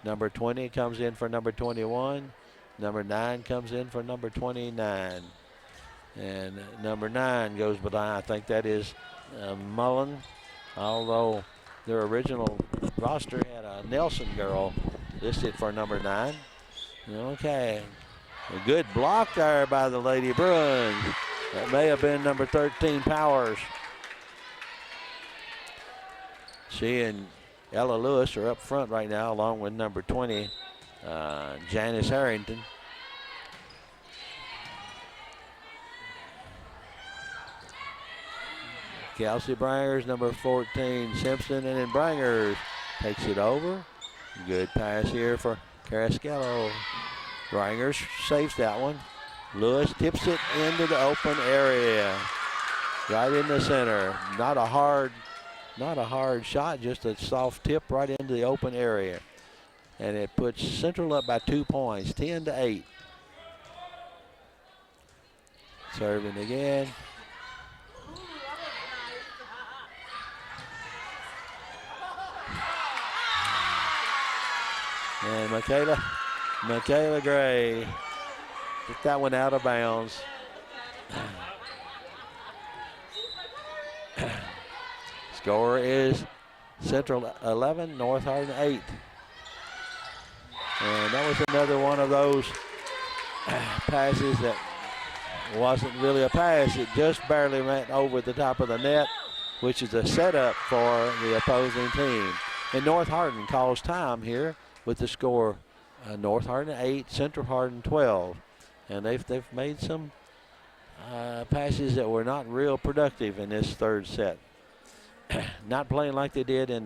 S1: Number 20 comes in for number 21. Number 9 comes in for number 29. And number 9 goes behind. I think that is Mullen, although their original roster had a Nelson girl listed for number 9. Okay. A good block there by the Lady Bruins. That may have been number 13, Powers. She and Ella Lewis are up front right now, along with number 20, Janice Harrington. Kelsey Brangers, number 14, Simpson, and then Brangers takes it over. Good pass here for Carrasquillo. Brangers saves that one. Lewis tips it into the open area, right in the center. Not a hard shot, just a soft tip right into the open area. And it puts Central up by 2 points, 10-8. Serving again. And Michaela Gray, get that one out of bounds. Score is Central 11, North Hardin 8. And that was another one of those passes that wasn't really a pass. It just barely went over the top of the net, which is a setup for the opposing team. And North Hardin calls time here with the score North Hardin 8, Central Hardin 12. And they've made some passes that were not real productive in this third set. Not playing like they did in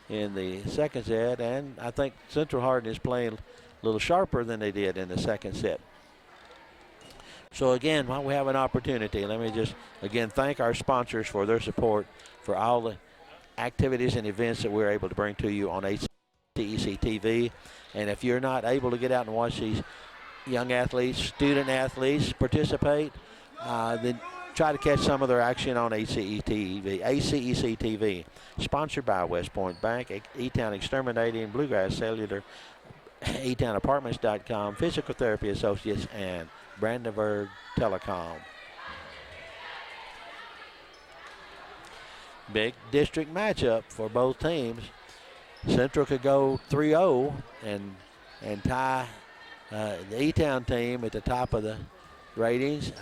S1: the second set, and I think Central Hardin is playing a little sharper than they did in the second set. So again, while we have an opportunity, let me just again thank our sponsors for their support for all the activities and events that we're able to bring to you on HCEC-TV. And if you're not able to get out and watch these young athletes, student athletes participate, then try to catch some of their action on HCEC-TV. Sponsored by West Point Bank, E-Town Exterminating, Bluegrass Cellular, eTownApartments.com, Physical Therapy Associates, and Brandenburg Telecom. Big district matchup for both teams. Central could go 3-0 and tie the E-Town team at the top of the ratings.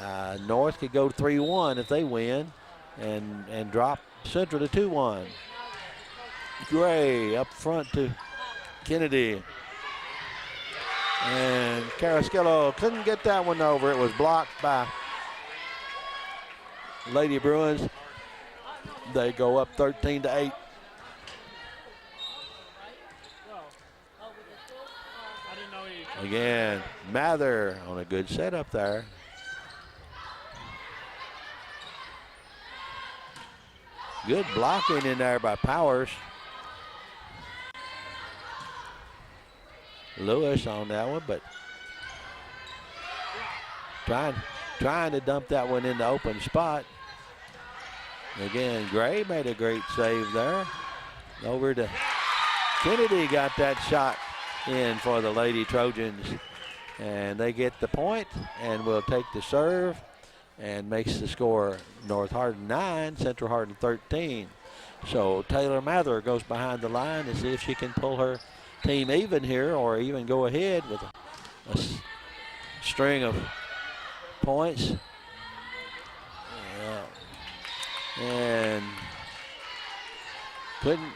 S1: North could go 3-1 if they win and drop Central to 2-1. Gray up front to Kennedy. And Carrasquillo couldn't get that one over. It was blocked by Lady Bruins. They go up 13-8. Again, Mather on a good setup there. Good blocking in there by Powers. Lewis on that one, but trying to dump that one in the open spot. Again, Gray made a great save there. Over to Kennedy, got that shot in for the Lady Trojans. And they get the point and will take the serve and makes the score North Hardin 9, Central Hardin 13. So Taylor Mather goes behind the line to see if she can pull her team even here or even go ahead with a string of points. And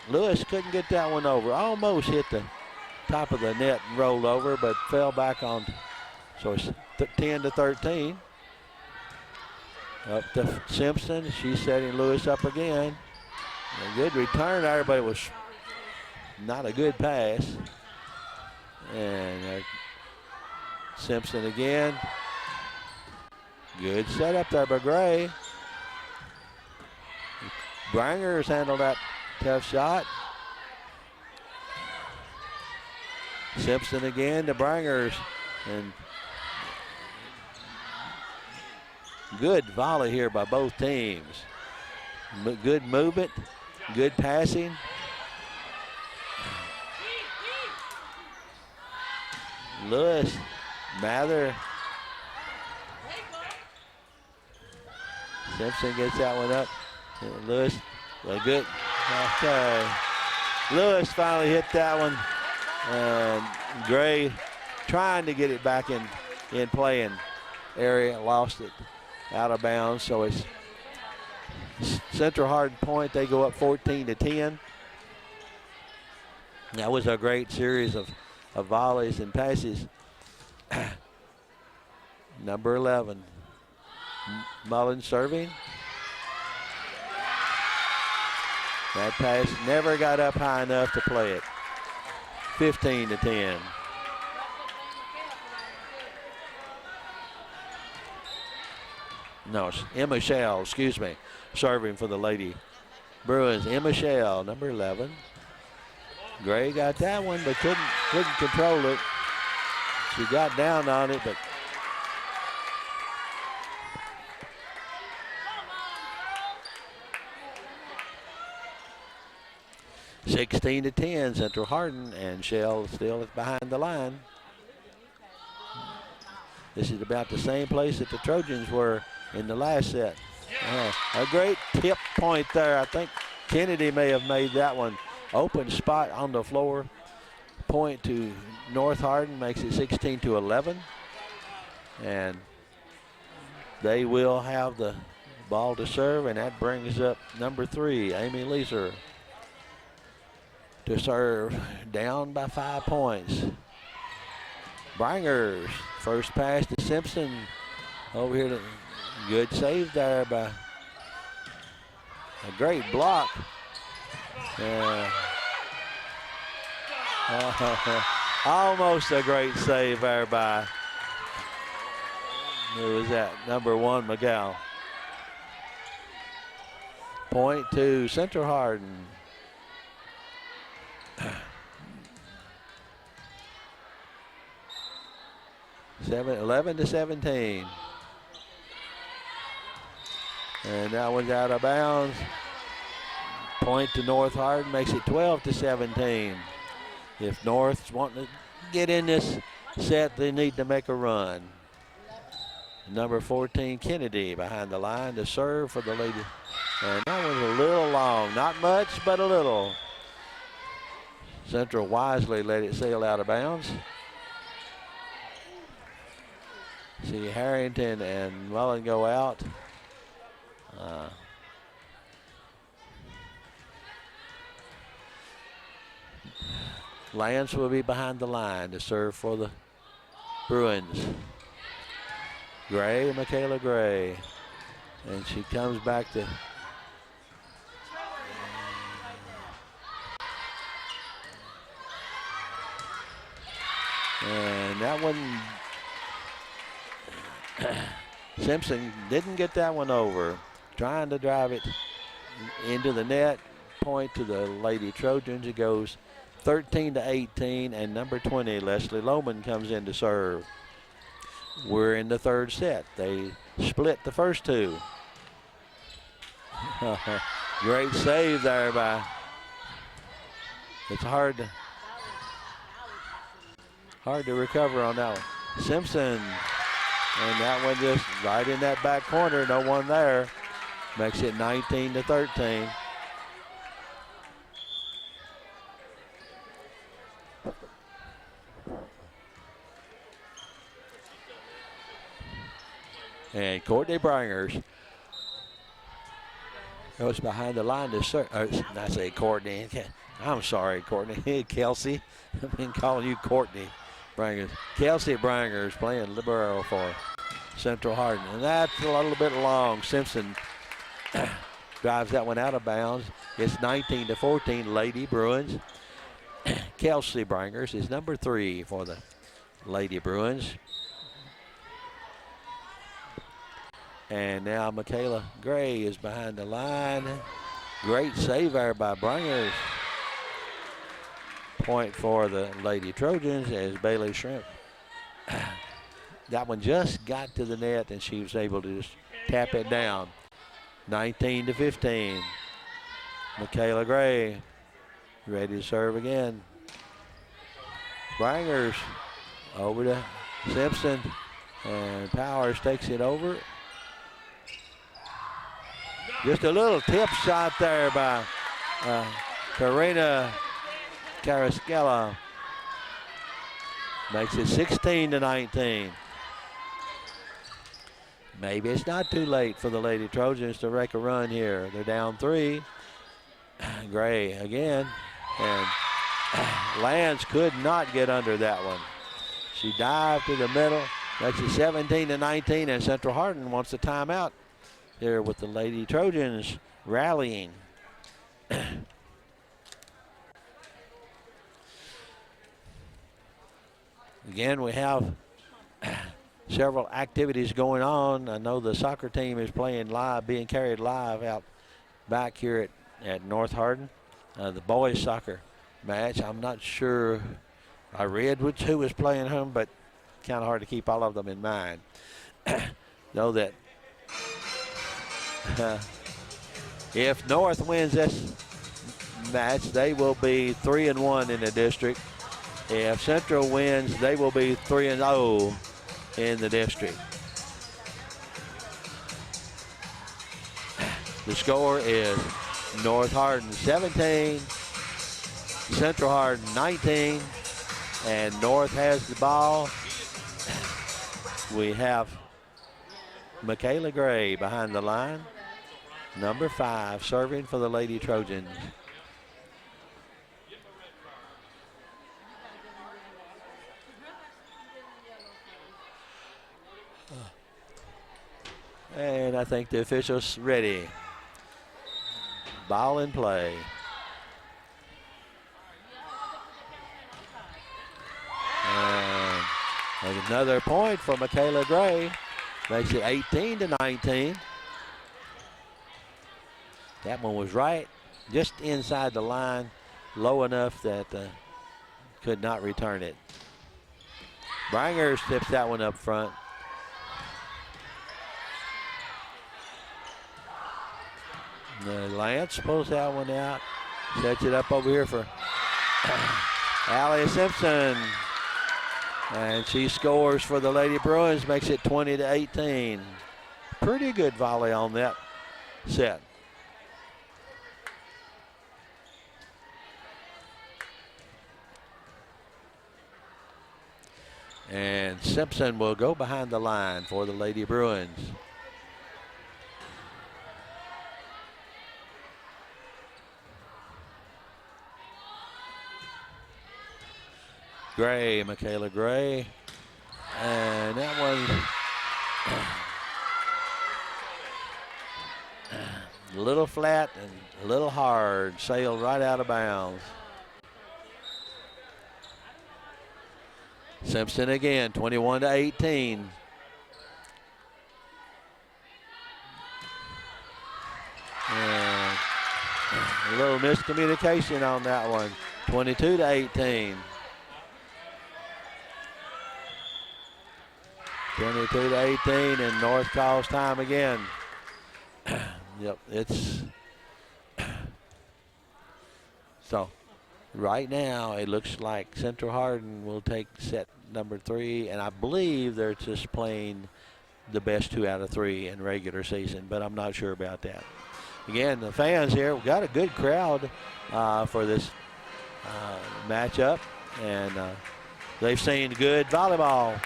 S1: Lewis couldn't get that one over. Almost hit the top of the net and rolled over, but fell back on. So it's 10-13. Up to Simpson. She's setting Lewis up again. A good return there, but it was not a good pass. And Simpson again. Good setup there by Gray. Brangers handled that tough shot. Simpson again to Brangers. And good volley here by both teams. Good movement, good passing. Lewis, Mather. Simpson gets that one up. Lewis, good. Okay. Lewis finally hit that one. Gray trying to get it back in playing area, lost it out of bounds. So it's Central Hardin point. They go up 14-10. That was a great series of volleys and passes. Number 11, Mullen serving. That pass never got up high enough to play it. 15-10. No, it's Emma Shell, excuse me, serving for the Lady Bruins. Emma Shell, number 11. Gray got that one, but couldn't control it. She got down on it, but (16-10) Central Hardin, and Shell still behind the line. This is about the same place that the Trojans were in the last set. A great tip point there. I think Kennedy may have made that one. Open spot on the floor. Point to North Hardin, makes it 16-11. And they will have the ball to serve, and that brings up number 3, Amy Leeser, to serve, down by 5 points. Bringers, first pass to Simpson. Over here, good save there by a great block. Almost a great save there by, who was that, number 1, McGow. Point to Central Hardin. 11-17. And that one's out of bounds. Point to North Hardin, makes it 12-17. If North's wanting to get in this set, they need to make a run. Number 14, Kennedy, behind the line to serve for the lady. And that one's a little long. Not much, but a little. Central wisely let it sail out of bounds. See Harrington and Mullen go out. Lance will be behind the line to serve for the Bruins. Gray, Michaela Gray. And she comes back to and that one Simpson didn't get that one over. Trying to drive it into the net. Point to the Lady Trojans. It goes 13-18, and number 20, Leslie Lohman, comes in to serve. We're in the third set. They split the first two. Great save there by, it's hard to recover on that one. Simpson, and that one just right in that back corner, no one there. Makes it 19-13. And Courtney Bringers goes behind the line to serve. I say Courtney. I'm sorry, Courtney. Kelsey. I've been calling you Courtney Bringers. Kelsey Bringers playing libero for Central Hardin. And that's a little bit long. Simpson drives that one out of bounds. It's 19-14, Lady Bruins. Kelsey Bringers is number 3 for the Lady Bruins. And now Michaela Gray is behind the line. Great save there by Bringers. Point for the Lady Trojans as Bailey Shrimp. That one just got to the net and she was able to just tap it down. 19-15. Michaela Gray ready to serve again. Bringers over to Simpson, and Powers takes it over. Just a little tip shot there by Karina Carascella. Makes it 16-19. Maybe it's not too late for the Lady Trojans to make a run here. They're down 3. Gray again. And Lance could not get under that one. She dived to the middle. Makes it 17-19, and Central Hardin wants a timeout here with the Lady Trojans rallying. Again, we have several activities going on. I know the soccer team is playing live, being carried live out back here at North Hardin. The boys soccer match, I'm not sure. I read who was playing whom, but kind of hard to keep all of them in mind. Know that if North wins this match, they will be 3-1 in the district. If Central wins, they will be 3-0 in the district. The score is North Hardin 17, Central Hardin 19, and North has the ball. We have Michaela Gray behind the line, number 5, serving for the Lady Trojans. And I think the official's ready. Ball in play. And another point for Michaela Gray. Makes it 18-19. That one was right just inside the line, low enough that could not return it. Branger tips that one up front. Lance pulls that one out, sets it up over here for Allie Simpson. And she scores for the Lady Bruins, makes it 20-18. Pretty good volley on that set. And Simpson will go behind the line for the Lady Bruins. Gray, Michaela Gray. And that one a little flat and a little hard. Sailed right out of bounds. Simpson again, 21-18. And a little miscommunication on that one. 22-18. 22-18, and North calls time again. Yep, it's so right now it looks like Central Hardin will take set number 3, and I believe they're just playing the best 2 out of 3 in regular season, but I'm not sure about that. Again, the fans here, we've got a good crowd for this matchup, and they've seen good volleyball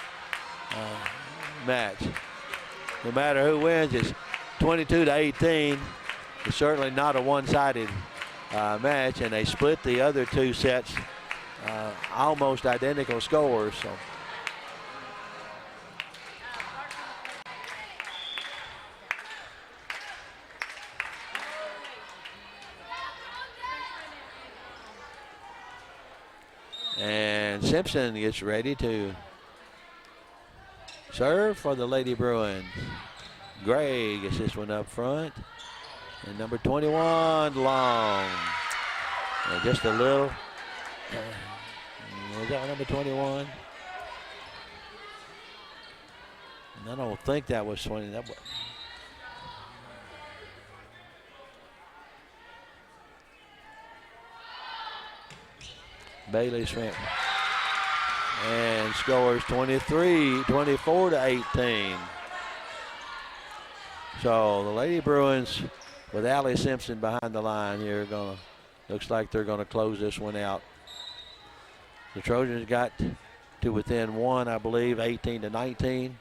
S1: match. No matter who wins, it's 22-18. It's certainly not a one-sided match, and they split the other 2 sets almost identical scores. So. And Simpson gets ready to serve for the Lady Bruins. Gray gets this one up front. And number 21, long. And just a little. Was that number 21? I don't think that was 20. That was, Bailey Shrimp. And scores 24-18. So the Lady Bruins with Allie Simpson behind the line here looks like they're gonna close this one out. The Trojans got to within 1, I believe, 18-19.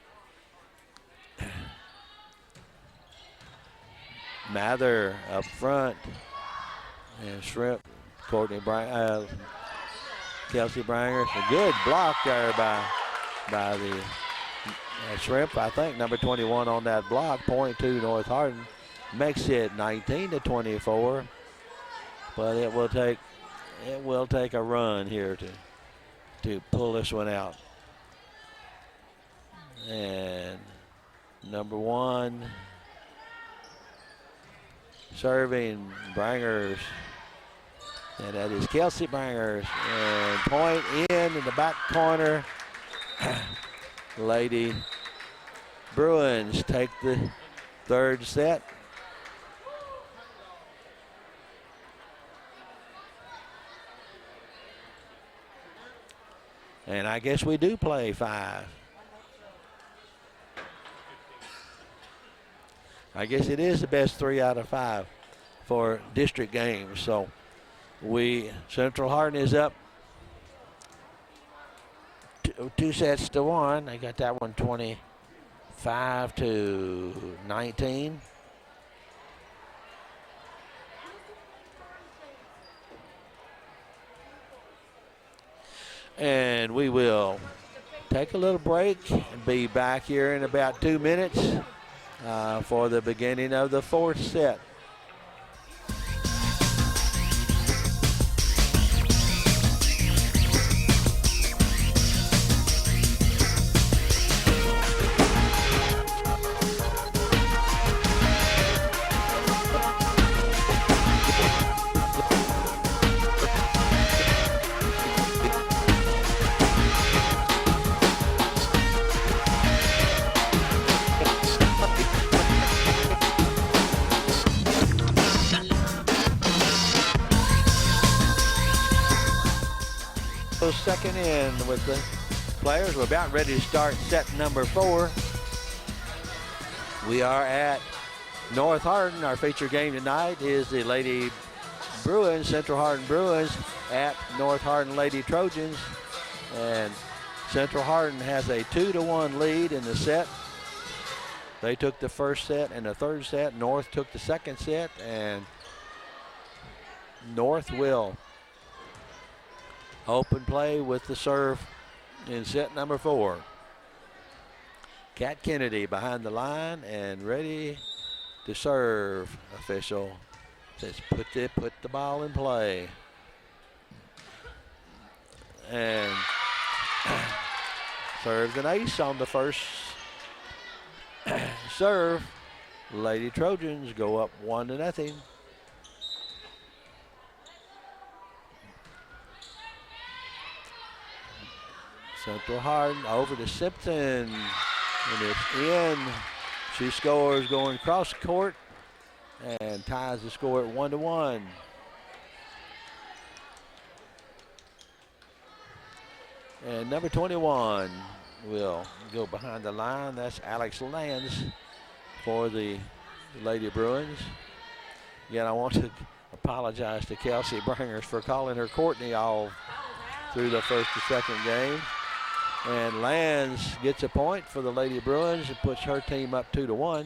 S1: Mather up front, and Shrimp, Kelsey Branger. A good block there by the Shrimp. I think number 21 on that block. Point to North Hardin makes it 19-24. But it will take a run here to pull this one out. And number 1 serving Brangers. And that is Kelsey Brangers. And point in the back corner. Lady Bruins take the 3rd set. And I guess we do play 5. I guess it is the best 3 out of 5. for district games. So Central Hardin is up 2-1. They got that one 25-19. And we will take a little break and be back here in about 2 minutes for the beginning of the fourth set. Second in with the players. We're about ready to start set number 4. We are at North Hardin. Our feature game tonight is the Lady Bruins, Central Hardin Bruins at North Hardin Lady Trojans. And Central Hardin has a 2-1 lead in the set. They took the first set and the third set. North took the second set, and North will open play with the serve in set number 4. Kat Kennedy behind the line and ready to serve. Official says put the ball in play. And serves an ace on the first serve. Lady Trojans go up 1-0. Central Hardin over to Simpson, and it's in. She scores going cross court and ties the score at 1-1. And number 21 will go behind the line. That's Alex Lands for the Lady Bruins. Again, I want to apologize to Kelsey Bringers for calling her Courtney all through the first and second game. And Lands gets a point for the Lady Bruins and puts her team up 2-1.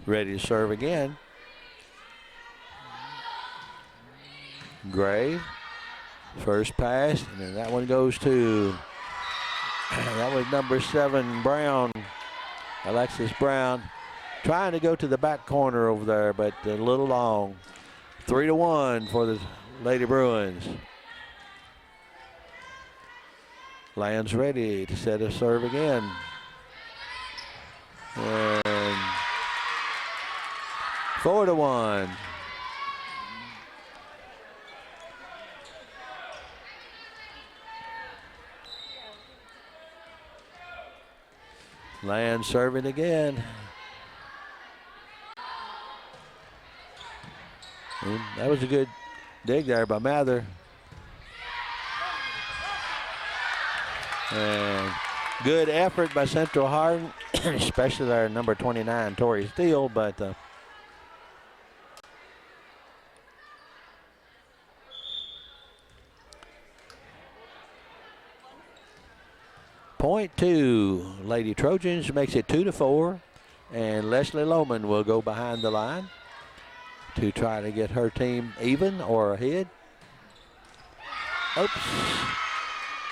S1: Ready to serve again. Gray, first pass, and then that one goes to, that was number 7, Brown, Alexis Brown. Trying to go to the back corner over there, but a little long. 3-1 for the Lady Bruins. Lands ready to set a serve again. And 4-1. Lands serving again. And that was a good dig there by Mather. And good effort by Central Hardin, especially their number 29, Tori Steele, but .2 Lady Trojans makes it 2-4, and Leslie Lohman will go behind the line to try to get her team even or ahead. Oops.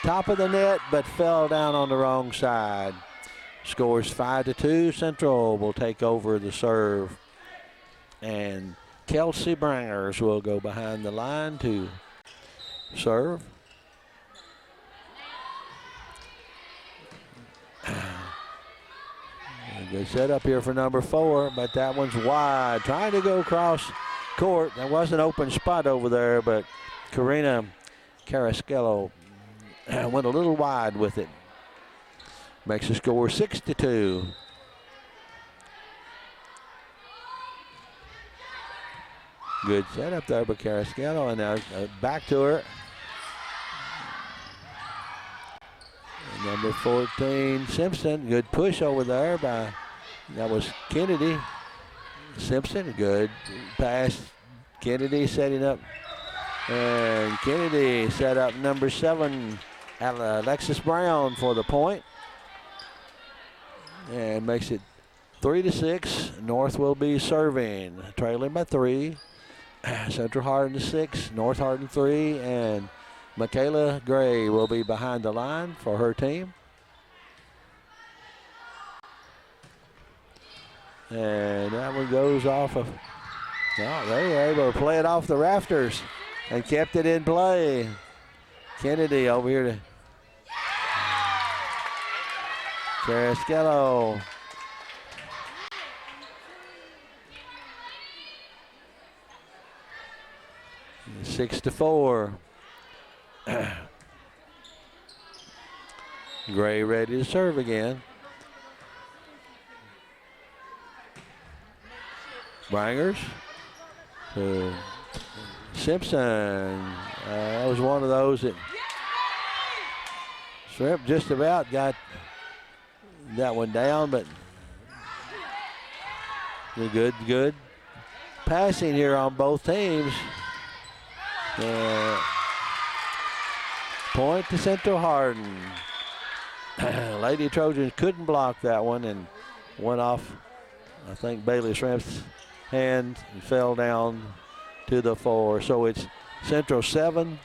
S1: Top of the net, but fell down on the wrong side. Scores 5-2. Central will take over the serve. And Kelsey Bringers will go behind the line to serve. Good setup here for number 4, but that one's wide. Trying to go across court. There was an open spot over there, but Karina Carasquello went a little wide with it. Makes the score 6-2. Good setup there by Carasquello, and now back to her. Number 14, Simpson. Good push over there by, that was Kennedy. Simpson, good pass. Kennedy setting up. And Kennedy set up number 7, Alexis Brown for the point. And makes it 3-6. North will be serving, trailing by 3. Central Hardin 6, North Hardin 3, and Michaela Gray will be behind the line for her team. And that one goes off of, no, they were able to play it off the rafters and kept it in play. Kennedy over here to Carrasquillo. Six to 4. Gray ready to serve again. Brangers to Simpson. That was one of those that Shrimp just about got that one down, but good passing here on both teams. Point to Central Hardin. Lady Trojans couldn't block that one and went off, I think, Bailey Shrimp's hand and fell down to the 4. So it's Central 7,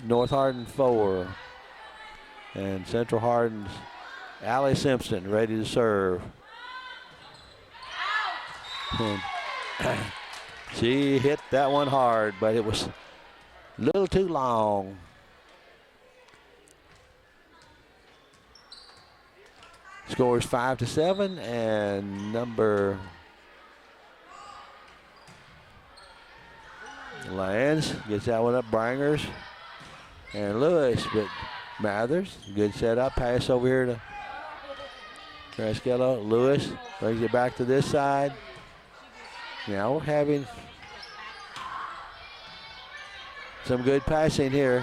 S1: North Hardin 4. And Central Hardin's Allie Simpson ready to serve. And she hit that one hard, but it was a little too long. Scores 5-7, and number Lands gets that one up. Brangers and Lewis, but Mathers, good setup, pass over here to Carrasquillo. Lewis brings it back to this side. Now we're having some good passing here.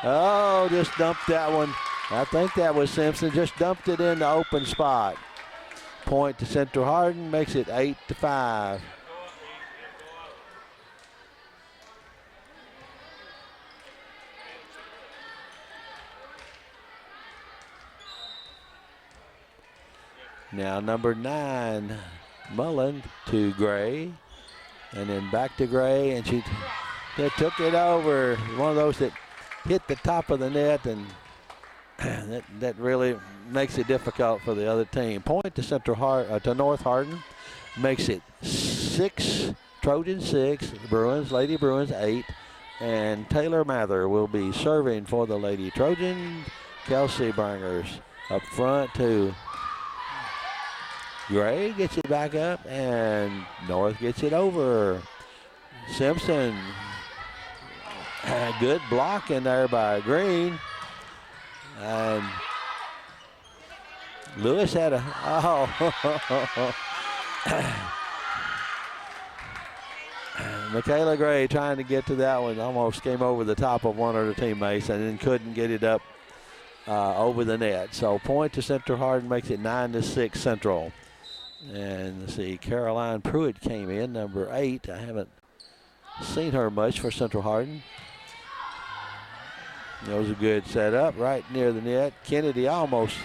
S1: Oh, just dumped that one. I think that was Simpson. Just dumped it in the open spot. Point to Central Hardin, makes it 8-5. Now number 9, Mullen to Gray. And then back to Gray, and she took it over. One of those that hit the top of the net, and that really makes it difficult for the other team. Point to to North Hardin, makes it 6, Trojans 6, Lady Bruins 8, and Taylor Mather will be serving for the Lady Trojan. Kelsey Brangers up front to Gray, gets it back up, and North gets it over. Simpson, good block in there by Green. And Lewis had a, Michaela Gray trying to get to that one, almost came over the top of one of her teammates and then couldn't get it up over the net. So point to Central Hardin, makes it 9-6 Central. And let's see, Caroline Pruitt came in, number 8. I haven't seen her much for Central Hardin. That was a good setup right near the net. Kennedy almost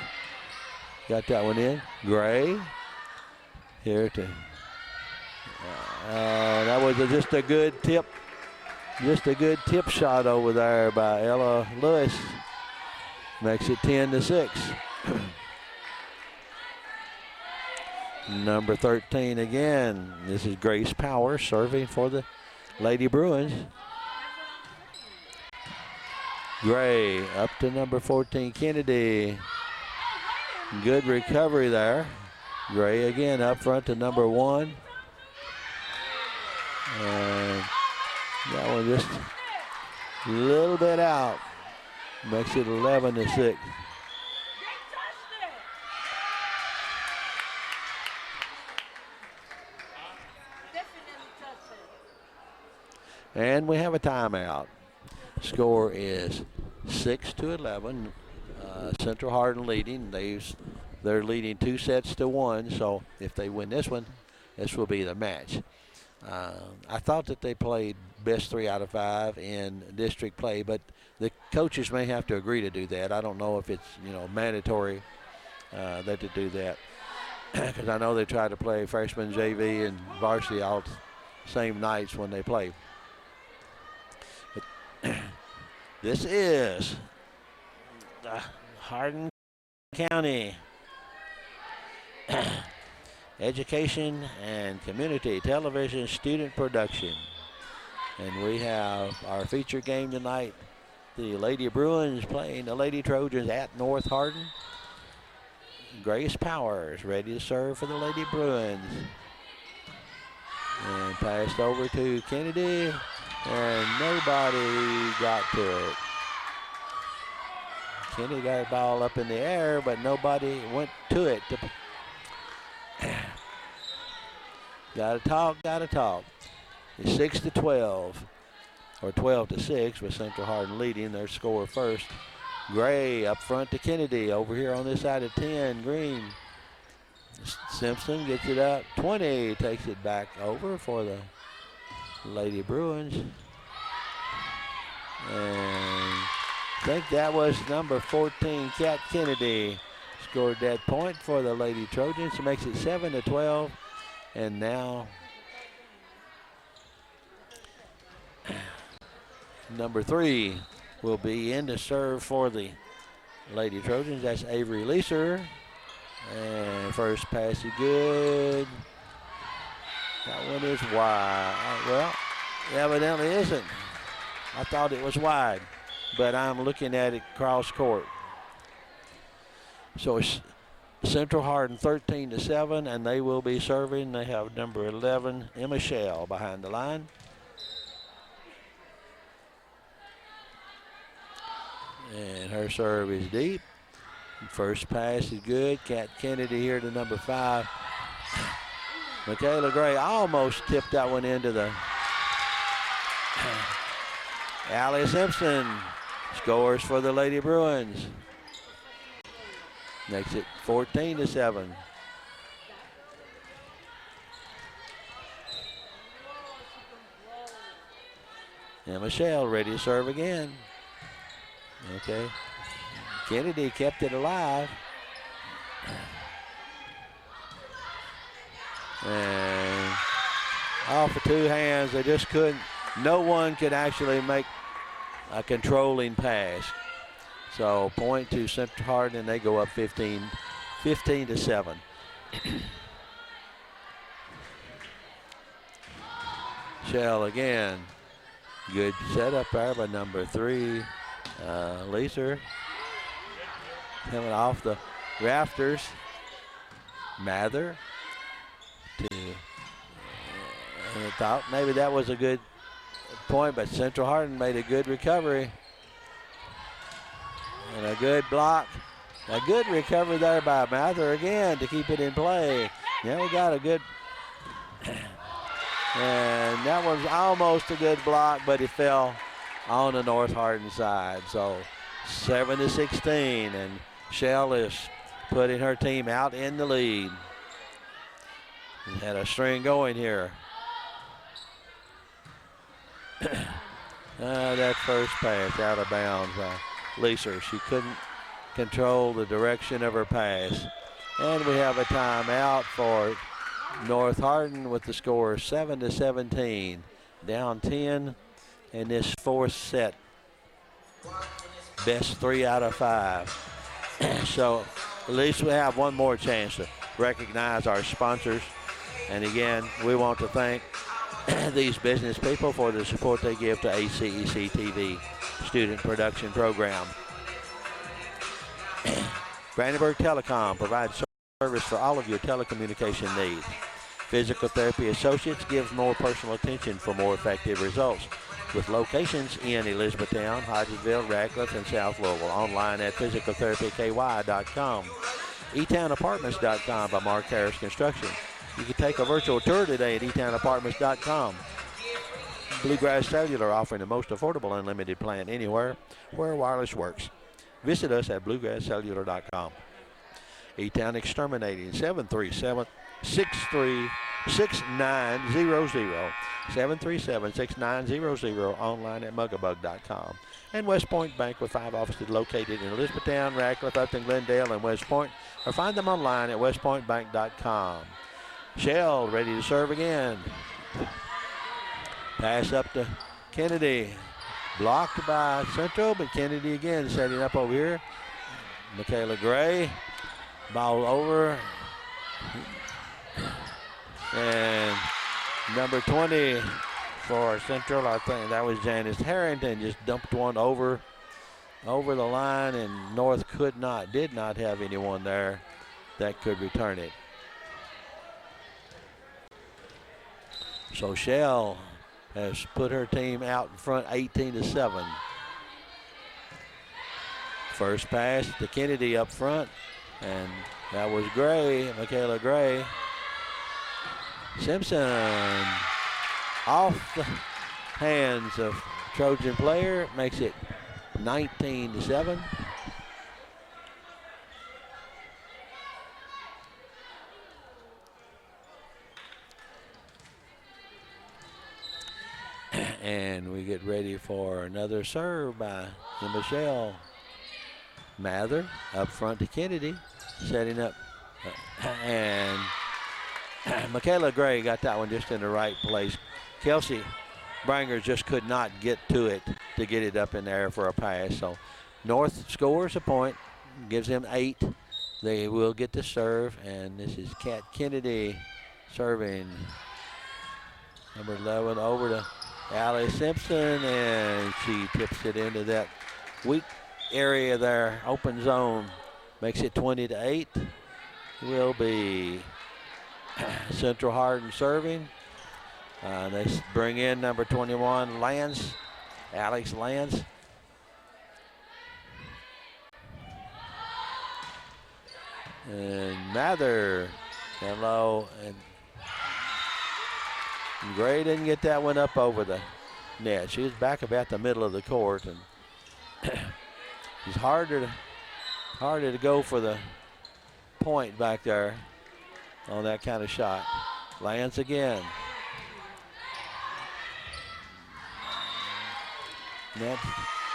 S1: got that one in. Gray here to, that was just a good tip shot over there by Ella Lewis. Makes it 10-6. Number 13 again. This is Grace Power serving for the Lady Bruins. Gray up to number 14, Kennedy. Good recovery there. Gray again up front to number 1. And that one just a little bit out. Makes it 11-6. And we have a timeout. Score is 6-11. Central Hardin leading. They're leading 2-1, so if they win this one, this will be the match. I thought that they played best 3 out of 5 in district play, but the coaches may have to agree to do that. I don't know if it's mandatory that to do that, because I know they try to play freshman, JV, and varsity all the same nights when they play. But this is Hardin County Education and Community Television Student Production. And we have our feature game tonight. The Lady Bruins playing the Lady Trojans at North Hardin. Grace Powers ready to serve for the Lady Bruins. And passed over to Kennedy, and nobody got to it. Kennedy got the ball up in the air, but nobody went to it. Gotta talk. It's 6-12, or 12-6, with Central Hardin leading their score first. Gray up front to Kennedy. Over here on this side of 10, Green. Simpson gets it up. 20 takes it back over for the Lady Bruins. And I think that was number 14, Kat Kennedy, scored that point for the Lady Trojans. It makes it 7-12. And now number 3 will be in to serve for the Lady Trojans. That's Avery Leeser. And first pass is good. That one is wide. Well, evidently isn't. I thought it was wide, but I'm looking at it cross court. So it's Central Hardin 13-7, and they will be serving. They have number 11, Emma Shell, behind the line. And her serve is deep. First pass is good. Kat Kennedy here to number 5. Michaela Gray almost tipped that one into the Allie Simpson scores for the Lady Bruins. Makes it 14-7. And Michelle ready to serve again. Okay. Kennedy kept it alive. And off of 2 hands, they just couldn't. No one could actually make a controlling pass. So point to Central Hardin, and they go up 15-7. Shell again. Good setup there by number 3, Leeser. Coming off the rafters. Mather to I thought maybe that was a good point, but Central Hardin made a good recovery. And a good block. A good recovery there by Mather again to keep it in play. Yeah, we got a good, and that was almost a good block, but it fell on the North Hardin side. So 7-16, and Shell is putting her team out in the lead. Had a string going here. That first pass out of bounds by Leeser. She couldn't control the direction of her pass. And we have a timeout for North Hardin with the score 7-17. Down 10 in this 4th set. Best 3 out of 5. So at least we have one more chance to recognize our sponsors. And again, we want to thank these business people for the support they give to HCEC-TV student production program. Brandenburg Telecom provides service for all of your telecommunication needs. Physical Therapy Associates gives more personal attention for more effective results. With locations in Elizabethtown, Hodgesville, Radcliffe, and South Louisville. Online at physicaltherapyky.com. eTownApartments.com by Mark Harris Construction. You can take a virtual tour today at eTownApartments.com. Bluegrass Cellular offering the most affordable unlimited plan anywhere where wireless works. Visit us at bluegrasscellular.com. E-Town Exterminating, 737-636900. 737-6900, online at mugabug.com. And West Point Bank with 5 offices located in Elizabethtown, Radcliffe, Upton, Glendale, and West Point. Or find them online at westpointbank.com. Shell ready to serve again. Pass up to Kennedy. Blocked by Central, but Kennedy again setting up over here. Michaela Gray. Ball over. And number 20 for Central, I think that was Janice Harrington, just dumped one over the line, and North did not have anyone there that could return it. So Shell has put her team out in front 18-7. First pass to Kennedy up front, and that was Gray, Michaela Gray. Simpson off the hands of Trojan player, makes it 19-7. And we get ready for another serve by Michelle Mather up front to Kennedy, setting up, and Michaela Gray got that one just in the right place. Kelsey Branger just could not get to it to get it up in there for a pass. So North scores a point, gives them 8. They will get the serve, and this is Kat Kennedy serving. Number 11 over to Allie Simpson, and she tips it into that weak area there, open zone. Makes it 20-8. Will be Central Hardin serving. They bring in number 21, Lance, Alex Lance. And Mather down low, and Gray didn't get that one up over the net. She was back about the middle of the court, and it's harder to go for the point back there on that kind of shot. Lance again.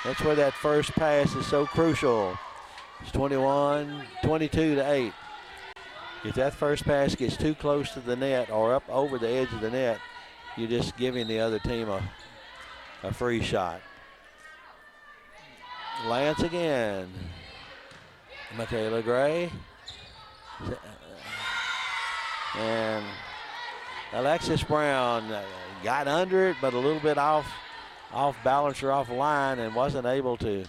S1: That's where that first pass is so crucial. It's 22-8. If that first pass gets too close to the net or up over the edge of the net, you're just giving the other team a free shot. Lance again. Michaela Gray. And Alexis Brown got under it, but a little bit off balance or off line, and wasn't able to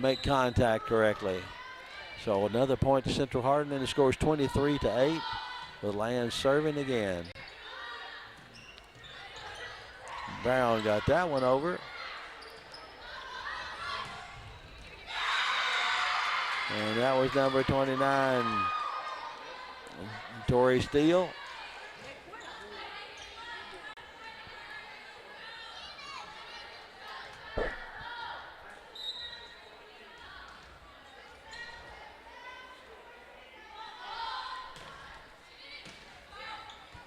S1: make contact correctly. So another point to Central Hardin, and the score is 23-8 with Lance serving again. Brown got that one over. And that was number 29, Tori Steele.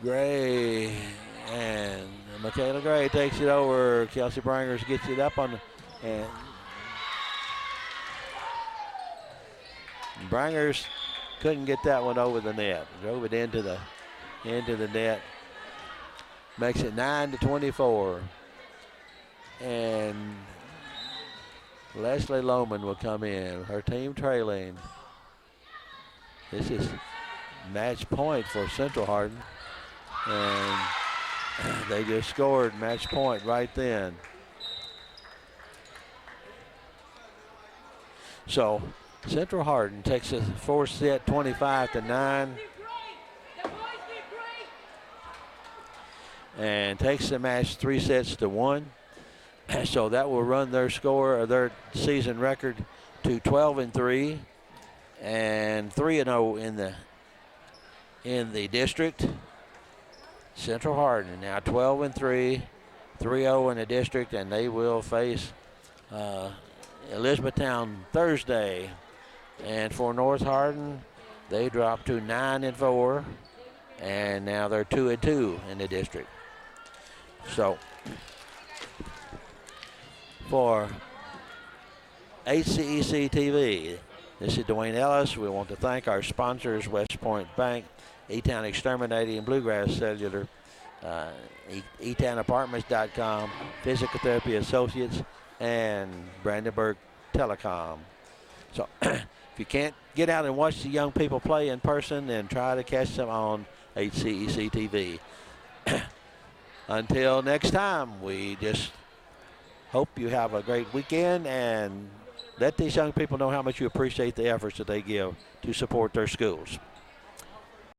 S1: Gray, and Michaela Gray takes it over. Kelsey Brangers gets it up on the, and Brangers couldn't get that one over the net. Drove it into the net. Makes it 9-24. And Leslie Lohman will come in. Her team trailing. This is match point for Central Hardin. And they just scored match point right then. So Central Hardin takes a fourth set 25-9. And takes the match 3-1. So that will run their score, or their season record, to 12-3 and 3-0 in the district. Central Hardin now 12-3, 3-0 in the district, and they will face Elizabethtown Thursday. And for North Hardin, they dropped to 9-4, and now they're 2-2 in the district. So for HCEC-TV, this is Dwayne Ellis. We want to thank our sponsors, West Point Bank, E-Town Exterminating, Bluegrass Cellular, eTownApartments.com, Physical Therapy Associates, and Brandenburg Telecom. So if you can't get out and watch the young people play in person, then try to catch them on HCEC-TV. Until next time, we just hope you have a great weekend and let these young people know how much you appreciate the efforts that they give to support their schools.